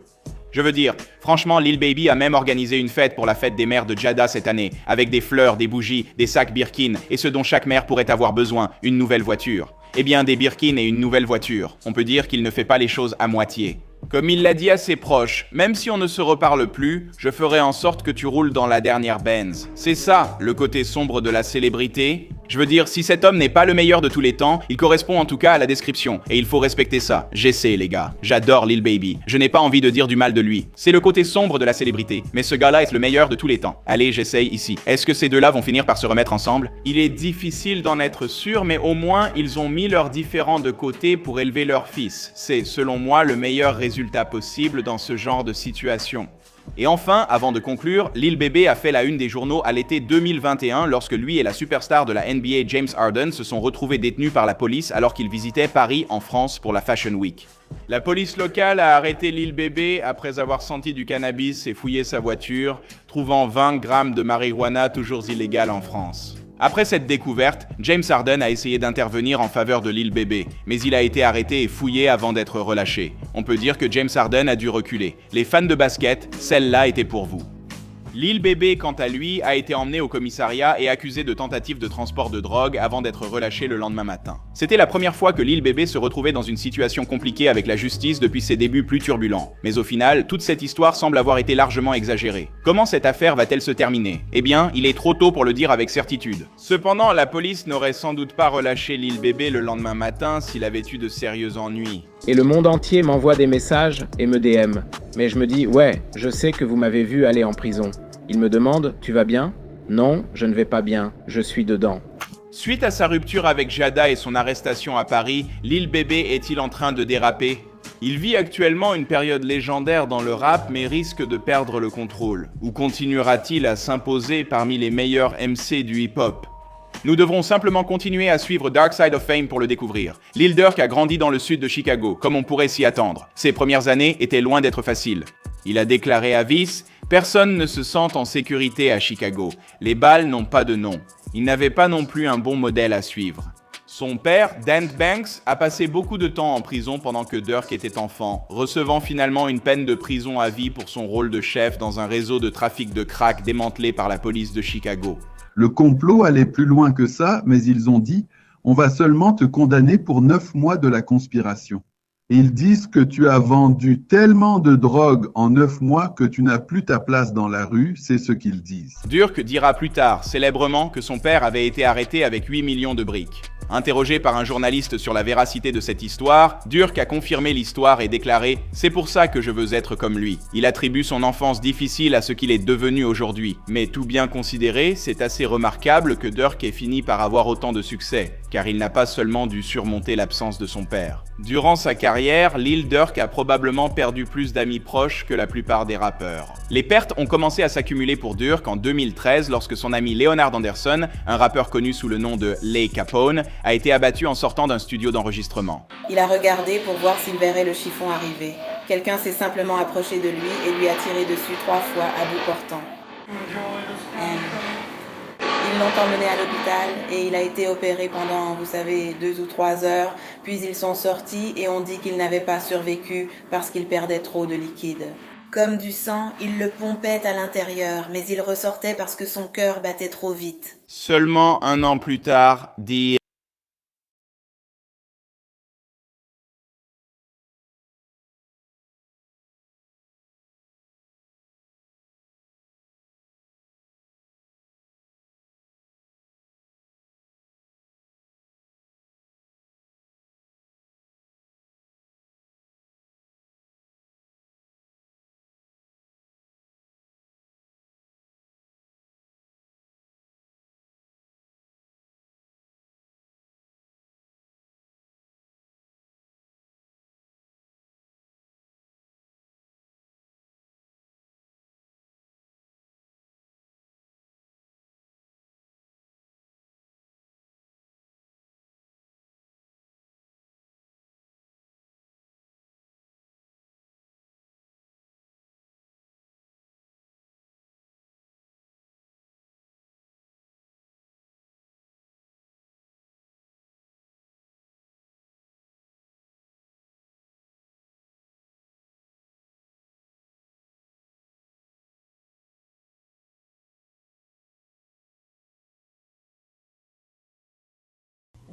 Je veux dire, franchement, Lil Baby a même organisé une fête pour la fête des mères de Jada cette année, avec des fleurs, des bougies, des sacs Birkin et ce dont chaque mère pourrait avoir besoin, une nouvelle voiture. Eh bien, des Birkin et une nouvelle voiture. On peut dire qu'il ne fait pas les choses à moitié. Comme il l'a dit à ses proches, même si on ne se reparle plus, je ferai en sorte que tu roules dans la dernière Benz. C'est ça, le côté sombre de la célébrité. Je veux dire, si cet homme n'est pas le meilleur de tous les temps, il correspond en tout cas à la description. Et il faut respecter ça. J'essaie, les gars. J'adore Lil Baby. Je n'ai pas envie de dire du mal de lui. C'est le côté sombre de la célébrité. Mais ce gars-là est le meilleur de tous les temps. Allez, j'essaye ici. Est-ce que ces deux-là vont finir par se remettre ensemble? Il est difficile d'en être sûr, mais au moins, ils ont mis leurs différends de côté pour élever leur fils. C'est, selon moi, le meilleur résultat possible dans ce genre de situation. Et enfin, avant de conclure, Lil Baby a fait la une des journaux à l'été 2021 lorsque lui et la superstar de la NBA James Harden se sont retrouvés détenus par la police alors qu'ils visitaient Paris en France pour la Fashion Week. La police locale a arrêté Lil Baby après avoir senti du cannabis et fouillé sa voiture, trouvant 20 grammes de marijuana toujours illégale en France. Après cette découverte, James Harden a essayé d'intervenir en faveur de Lil Baby, mais il a été arrêté et fouillé avant d'être relâché. On peut dire que James Harden a dû reculer. Les fans de basket, celle-là était pour vous. Lil Baby, quant à lui, a été emmené au commissariat et accusé de tentative de transport de drogue avant d'être relâché le lendemain matin. C'était la première fois que Lil Baby se retrouvait dans une situation compliquée avec la justice depuis ses débuts plus turbulents. Mais au final, toute cette histoire semble avoir été largement exagérée. Comment cette affaire va-t-elle se terminer? Eh bien, il est trop tôt pour le dire avec certitude. Cependant, la police n'aurait sans doute pas relâché Lil Baby le lendemain matin s'il avait eu de sérieux ennuis. Et le monde entier m'envoie des messages et me DM. Mais je me dis, ouais, je sais que vous m'avez vu aller en prison. Il me demande, tu vas bien? Non, je ne vais pas bien, je suis dedans. Suite à sa rupture avec Jada et son arrestation à Paris, Lil Baby est-il en train de déraper? Il vit actuellement une période légendaire dans le rap mais risque de perdre le contrôle. Ou continuera-t-il à s'imposer parmi les meilleurs MC du hip-hop? Nous devrons simplement continuer à suivre Dark Side of Fame pour le découvrir. Lil Durk a grandi dans le sud de Chicago, comme on pourrait s'y attendre. Ses premières années étaient loin d'être faciles. Il a déclaré à Vice: « Personne ne se sent en sécurité à Chicago. Les balles n'ont pas de nom. » Il n'avait pas non plus un bon modèle à suivre. Son père, Dan Banks, a passé beaucoup de temps en prison pendant que Durk était enfant, recevant finalement une peine de prison à vie pour son rôle de chef dans un réseau de trafic de crack démantelé par la police de Chicago. Le complot allait plus loin que ça, mais ils ont dit « On va seulement te condamner pour 9 mois de la conspiration ». Et ils disent que tu as vendu tellement de drogue en 9 mois que tu n'as plus ta place dans la rue, c'est ce qu'ils disent. Durk dira plus tard, célèbrement, que son père avait été arrêté avec 8 millions de briques. Interrogé par un journaliste sur la véracité de cette histoire, Durk a confirmé l'histoire et déclaré « C'est pour ça que je veux être comme lui ». Il attribue son enfance difficile à ce qu'il est devenu aujourd'hui. Mais tout bien considéré, c'est assez remarquable que Durk ait fini par avoir autant de succès, car il n'a pas seulement dû surmonter l'absence de son père. Durant sa carrière, Lil Durk a probablement perdu plus d'amis proches que la plupart des rappeurs. Les pertes ont commencé à s'accumuler pour Durk en 2013 lorsque son ami Leonard Anderson, un rappeur connu sous le nom de Lay Capone, a été abattu en sortant d'un studio d'enregistrement. Il a regardé pour voir s'il verrait le chiffon arriver. Quelqu'un s'est simplement approché de lui et lui a tiré dessus 3 fois à bout portant. Ils l'ont emmené à l'hôpital et il a été opéré pendant, vous savez, 2 ou 3 heures. Puis ils sont sortis et on dit qu'il n'avait pas survécu parce qu'il perdait trop de liquide. Comme du sang, il le pompait à l'intérieur, mais il ressortait parce que son cœur battait trop vite. Seulement 1 an plus tard, dit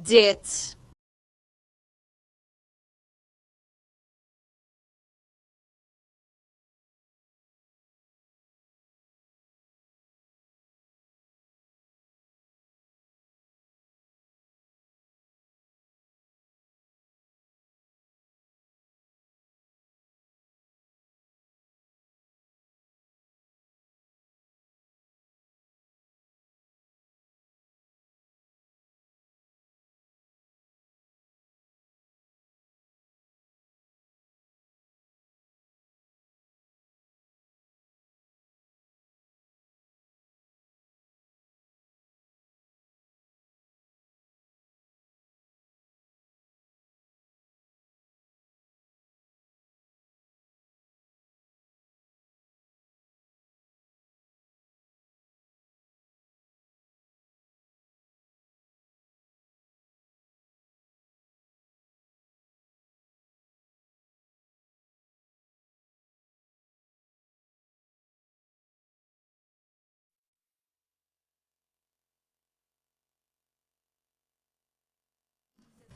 Dit.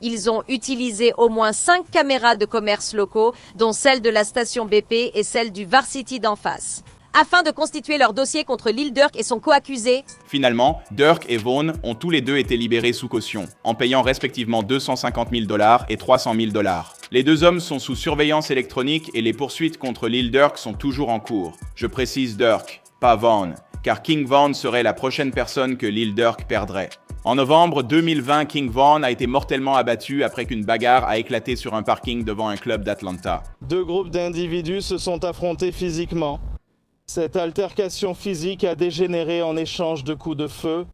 Ils ont utilisé au moins 5 caméras de commerce locaux, dont celle de la station BP et celle du Varsity d'en face, afin de constituer leur dossier contre Lil Durk et son co-accusé. Finalement, Durk et Vaughn ont tous les deux été libérés sous caution, en payant respectivement 250 000 $ et 300 000 $. Les deux hommes sont sous surveillance électronique et les poursuites contre Lil Durk sont toujours en cours. Je précise Durk, pas Vaughn, car King Von serait la prochaine personne que Lil Durk perdrait. En novembre 2020, King Von a été mortellement abattu après qu'une bagarre a éclaté sur un parking devant un club d'Atlanta. Deux groupes d'individus se sont affrontés physiquement. Cette altercation physique a dégénéré en échange de coups de feu.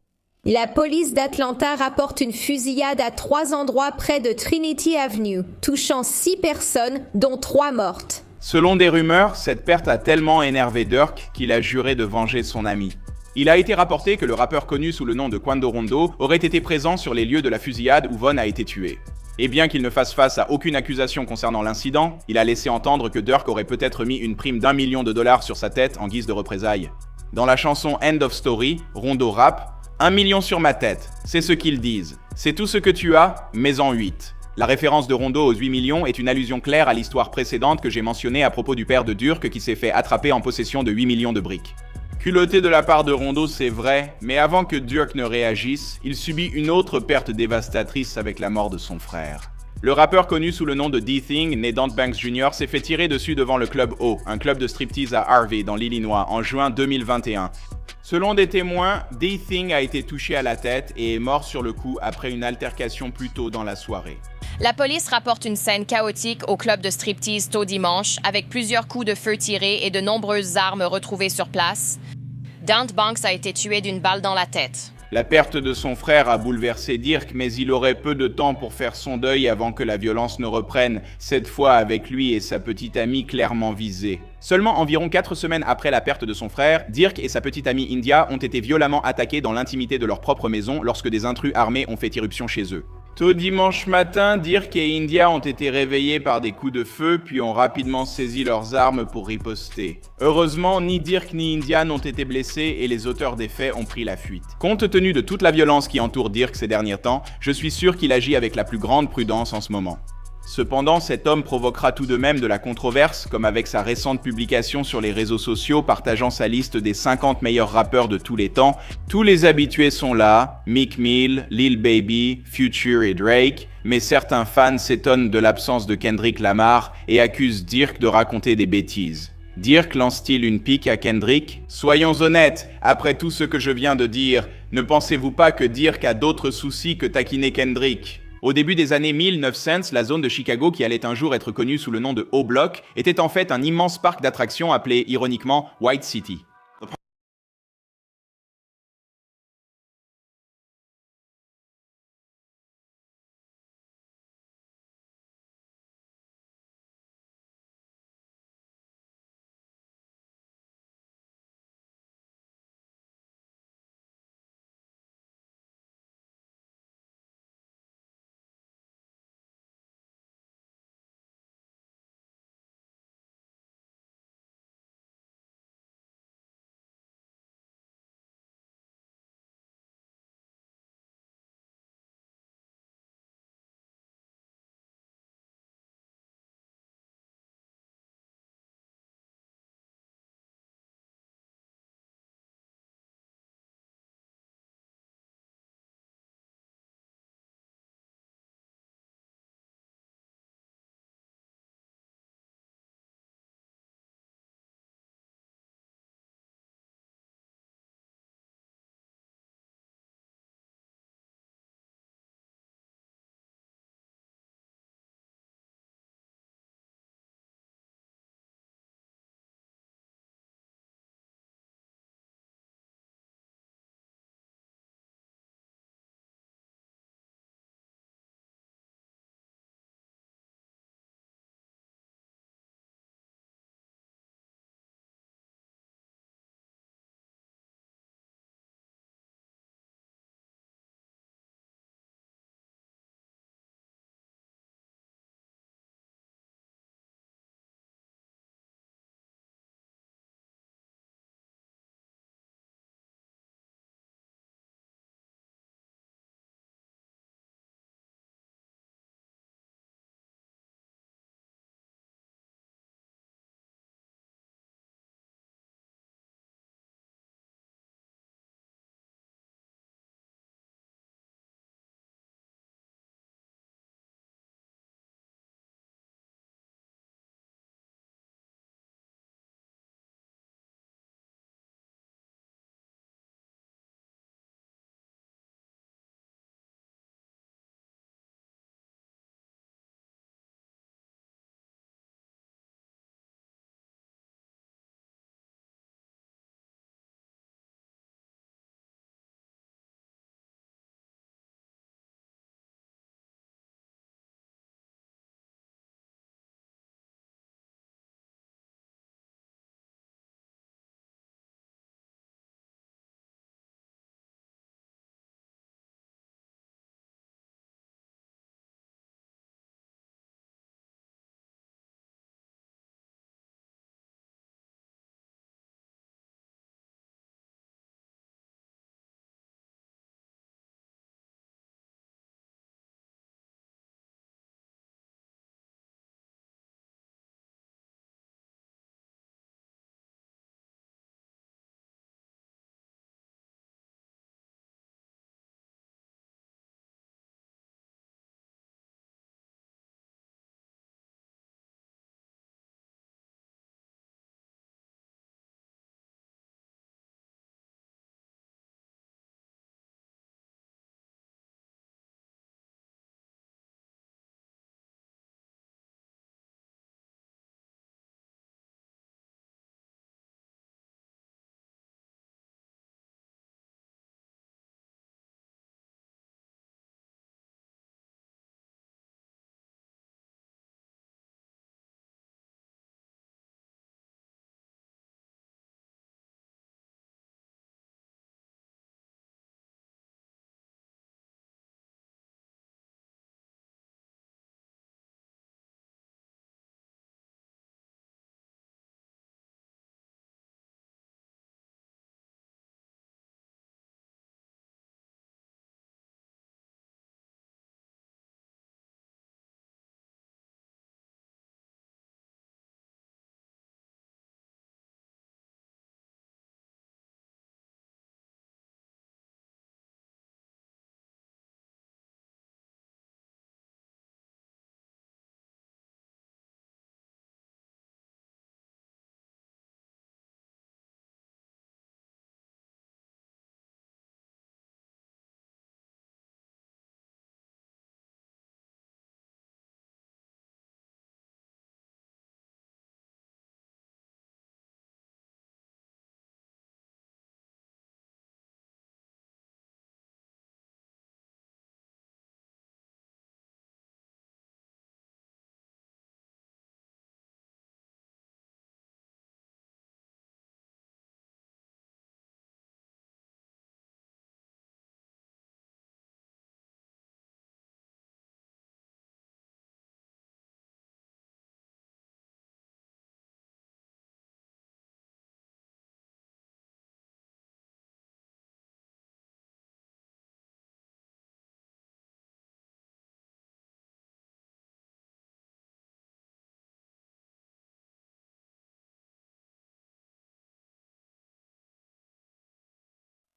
La police d'Atlanta rapporte une fusillade à 3 endroits près de Trinity Avenue, touchant 6 personnes, dont 3 mortes. Selon des rumeurs, cette perte a tellement énervé Durk qu'il a juré de venger son ami. Il a été rapporté que le rappeur connu sous le nom de Quando Rondo aurait été présent sur les lieux de la fusillade où Von a été tué. Et bien qu'il ne fasse face à aucune accusation concernant l'incident, il a laissé entendre que Durk aurait peut-être mis une prime d'1 million de $ sur sa tête en guise de représailles. Dans la chanson End of Story, Rondo rappe « 1 million sur ma tête, c'est ce qu'ils disent. C'est tout ce que tu as, mais en 8. » La référence de Rondo aux 8 millions est une allusion claire à l'histoire précédente que j'ai mentionnée à propos du père de Durk qui s'est fait attraper en possession de 8 millions de briques. Culotté de la part de Rondo, c'est vrai, mais avant que Durk ne réagisse, il subit une autre perte dévastatrice avec la mort de son frère. Le rappeur connu sous le nom de D-Thing, né Dante Banks Jr., s'est fait tirer dessus devant le Club O, un club de striptease à Harvey, dans l'Illinois, en juin 2021. Selon des témoins, D-Thing a été touché à la tête et est mort sur le coup après une altercation plus tôt dans la soirée. La police rapporte une scène chaotique au club de striptease tôt dimanche, avec plusieurs coups de feu tirés et de nombreuses armes retrouvées sur place. Dante Banks a été tué d'une balle dans la tête. La perte de son frère a bouleversé Dirk, mais il aurait peu de temps pour faire son deuil avant que la violence ne reprenne, cette fois avec lui et sa petite amie clairement visée. Seulement environ 4 semaines après la perte de son frère, Dirk et sa petite amie India ont été violemment attaqués dans l'intimité de leur propre maison lorsque des intrus armés ont fait irruption chez eux. Tôt dimanche matin, Dirk et India ont été réveillés par des coups de feu puis ont rapidement saisi leurs armes pour riposter. Heureusement, ni Dirk ni India n'ont été blessés et les auteurs des faits ont pris la fuite. Compte tenu de toute la violence qui entoure Dirk ces derniers temps, je suis sûr qu'il agit avec la plus grande prudence en ce moment. Cependant, cet homme provoquera tout de même de la controverse, comme avec sa récente publication sur les réseaux sociaux partageant sa liste des 50 meilleurs rappeurs de tous les temps. Tous les habitués sont là, Meek Mill, Lil Baby, Future et Drake, mais certains fans s'étonnent de l'absence de Kendrick Lamar et accusent Dirk de raconter des bêtises. Dirk lance-t-il une pique à Kendrick? Soyons honnêtes, après tout ce que je viens de dire, ne pensez-vous pas que Dirk a d'autres soucis que taquiner Kendrick? Au début des années 1900, la zone de Chicago, qui allait un jour être connue sous le nom de O-Block, était en fait un immense parc d'attractions appelé ironiquement White City.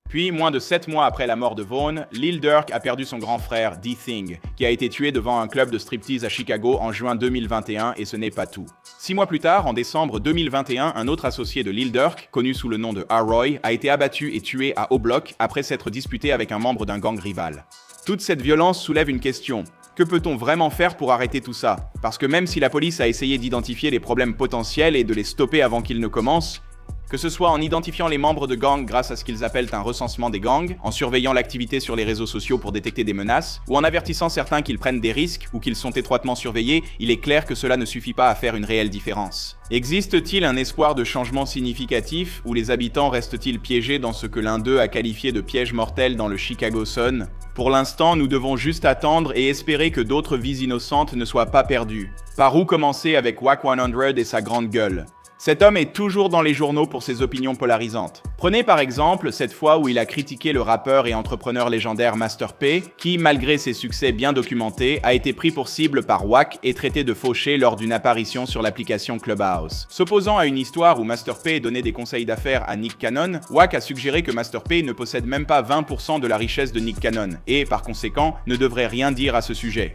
Puis, moins de 7 mois après la mort de Vaughn, Lil Durk a perdu son grand frère, D-Thing, qui a été tué devant un club de striptease à Chicago en juin 2021, et ce n'est pas tout. 6 mois plus tard, en décembre 2021, un autre associé de Lil Durk, connu sous le nom de R-Roy, a été abattu et tué à O-Block après s'être disputé avec un membre d'un gang rival. Toute cette violence soulève une question. Que peut-on vraiment faire pour arrêter tout ça? Parce que même si la police a essayé d'identifier les problèmes potentiels et de les stopper avant qu'ils ne commencent, que ce soit en identifiant les membres de gangs grâce à ce qu'ils appellent un recensement des gangs, en surveillant l'activité sur les réseaux sociaux pour détecter des menaces, ou en avertissant certains qu'ils prennent des risques ou qu'ils sont étroitement surveillés, il est clair que cela ne suffit pas à faire une réelle différence. Existe-t-il un espoir de changement significatif, ou les habitants restent-ils piégés dans ce que l'un d'eux a qualifié de piège mortel dans le Chicago Sun? Pour l'instant, nous devons juste attendre et espérer que d'autres vies innocentes ne soient pas perdues. Par où commencer avec Wack 100 et sa grande gueule? Cet homme est toujours dans les journaux pour ses opinions polarisantes. Prenez par exemple cette fois où il a critiqué le rappeur et entrepreneur légendaire Master P, qui, malgré ses succès bien documentés, a été pris pour cible par Wack et traité de fauché lors d'une apparition sur l'application Clubhouse. S'opposant à une histoire où Master P donnait des conseils d'affaires à Nick Cannon, Wack a suggéré que Master P ne possède même pas 20% de la richesse de Nick Cannon, et, par conséquent, ne devrait rien dire à ce sujet.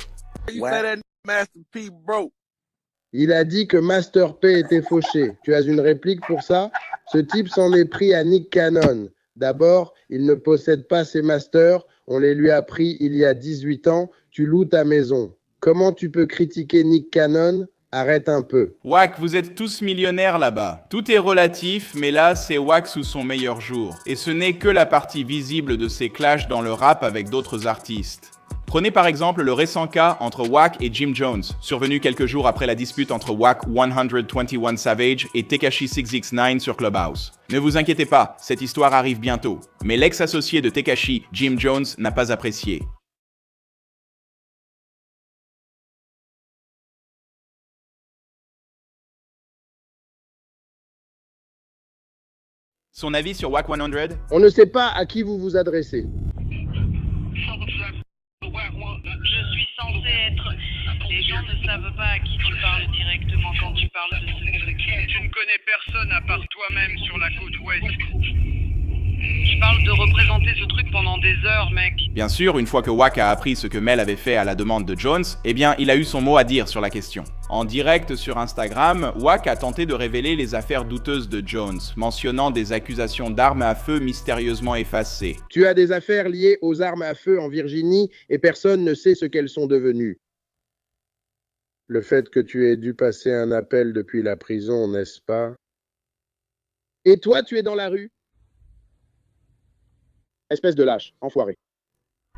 Il a dit que Master P était fauché. Tu as une réplique pour ça? Ce type s'en est pris à Nick Cannon. D'abord, il ne possède pas ses masters. On les lui a pris il y a 18 ans. Tu loues ta maison. Comment tu peux critiquer Nick Cannon? Arrête un peu. Wack, vous êtes tous millionnaires là-bas. Tout est relatif, mais là, c'est Wack sous son meilleur jour. Et ce n'est que la partie visible de ses clashs dans le rap avec d'autres artistes. Prenez par exemple le récent cas entre Wack et Jim Jones, survenu quelques jours après la dispute entre Wack 121 Savage et Tekashi 6ix9ine sur Clubhouse. Ne vous inquiétez pas, cette histoire arrive bientôt. Mais l'ex-associé de Tekashi, Jim Jones, n'a pas apprécié. Son avis sur Wack 100? On ne sait pas à qui vous vous adressez. Je suis censé être... Les gens ne savent pas à qui tu parles directement quand tu parles de ce... Tu ne connais personne à part toi-même sur la côte ouest. Je parle de représenter ce truc pendant des heures, mec. Bien sûr, une fois que Wack a appris ce que Mel avait fait à la demande de Jones, eh bien, il a eu son mot à dire sur la question. En direct sur Instagram, Wack a tenté de révéler les affaires douteuses de Jones, mentionnant des accusations d'armes à feu mystérieusement effacées. Tu as des affaires liées aux armes à feu en Virginie et personne ne sait ce qu'elles sont devenues. Le fait que tu aies dû passer un appel depuis la prison, n'est-ce pas? Et toi, tu es dans la rue? Espèce de lâche, enfoiré.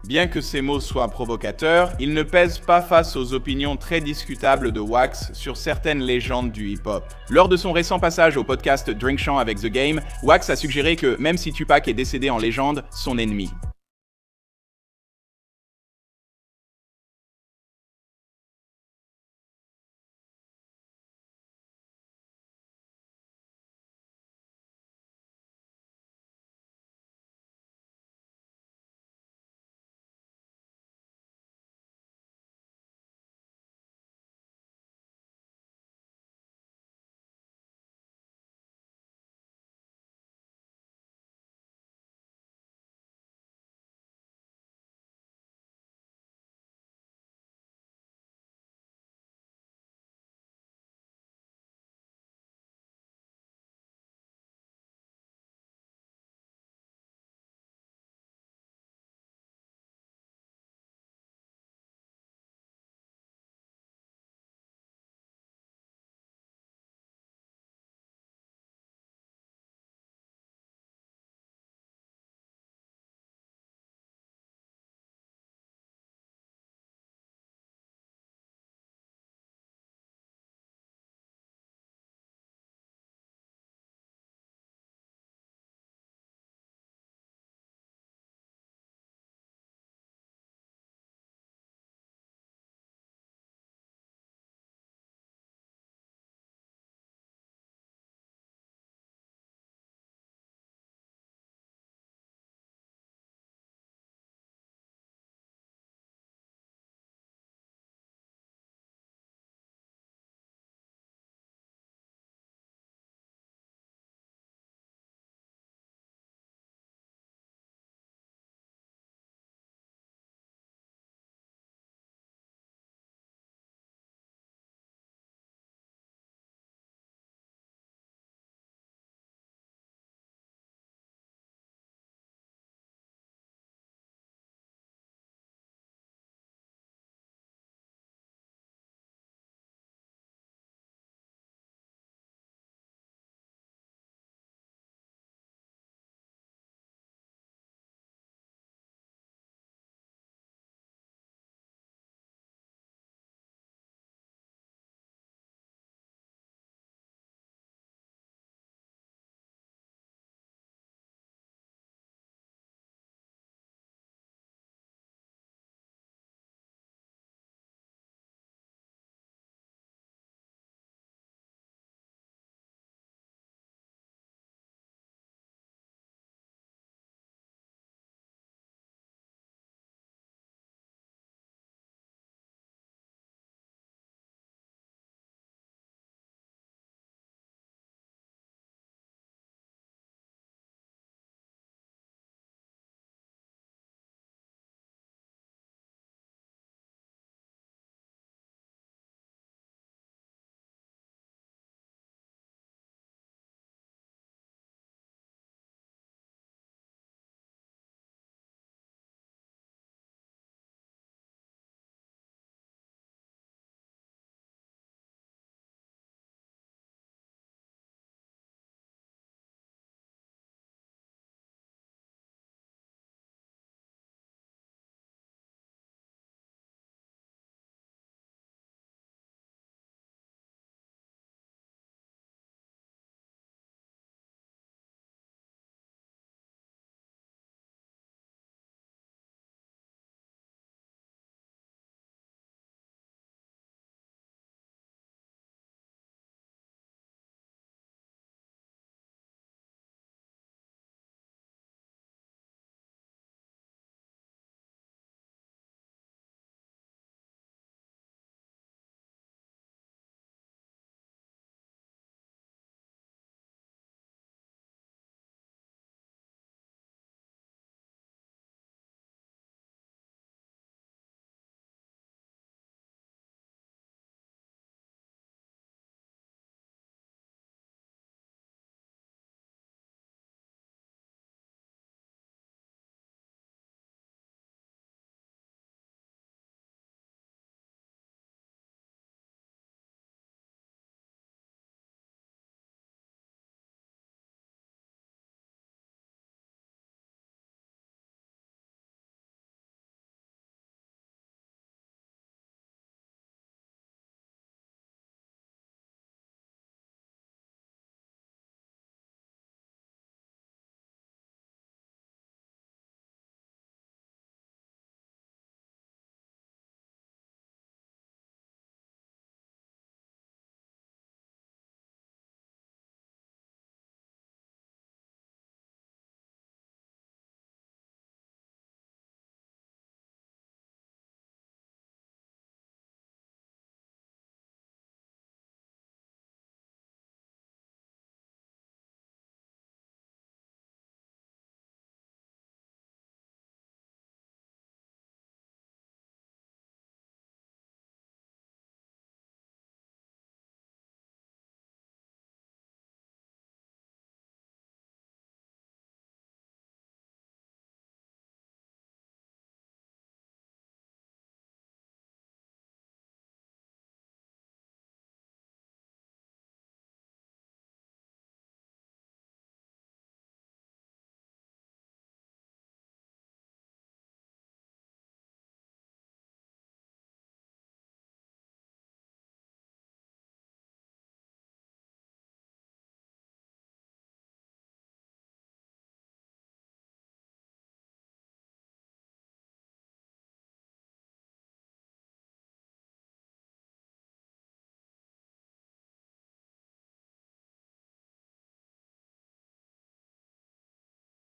Bien que ces mots soient provocateurs, ils ne pèsent pas face aux opinions très discutables de Wax sur certaines légendes du hip-hop. Lors de son récent passage au podcast Drink Champ avec The Game, Wax a suggéré que même si Tupac est décédé en légende, son ennemi,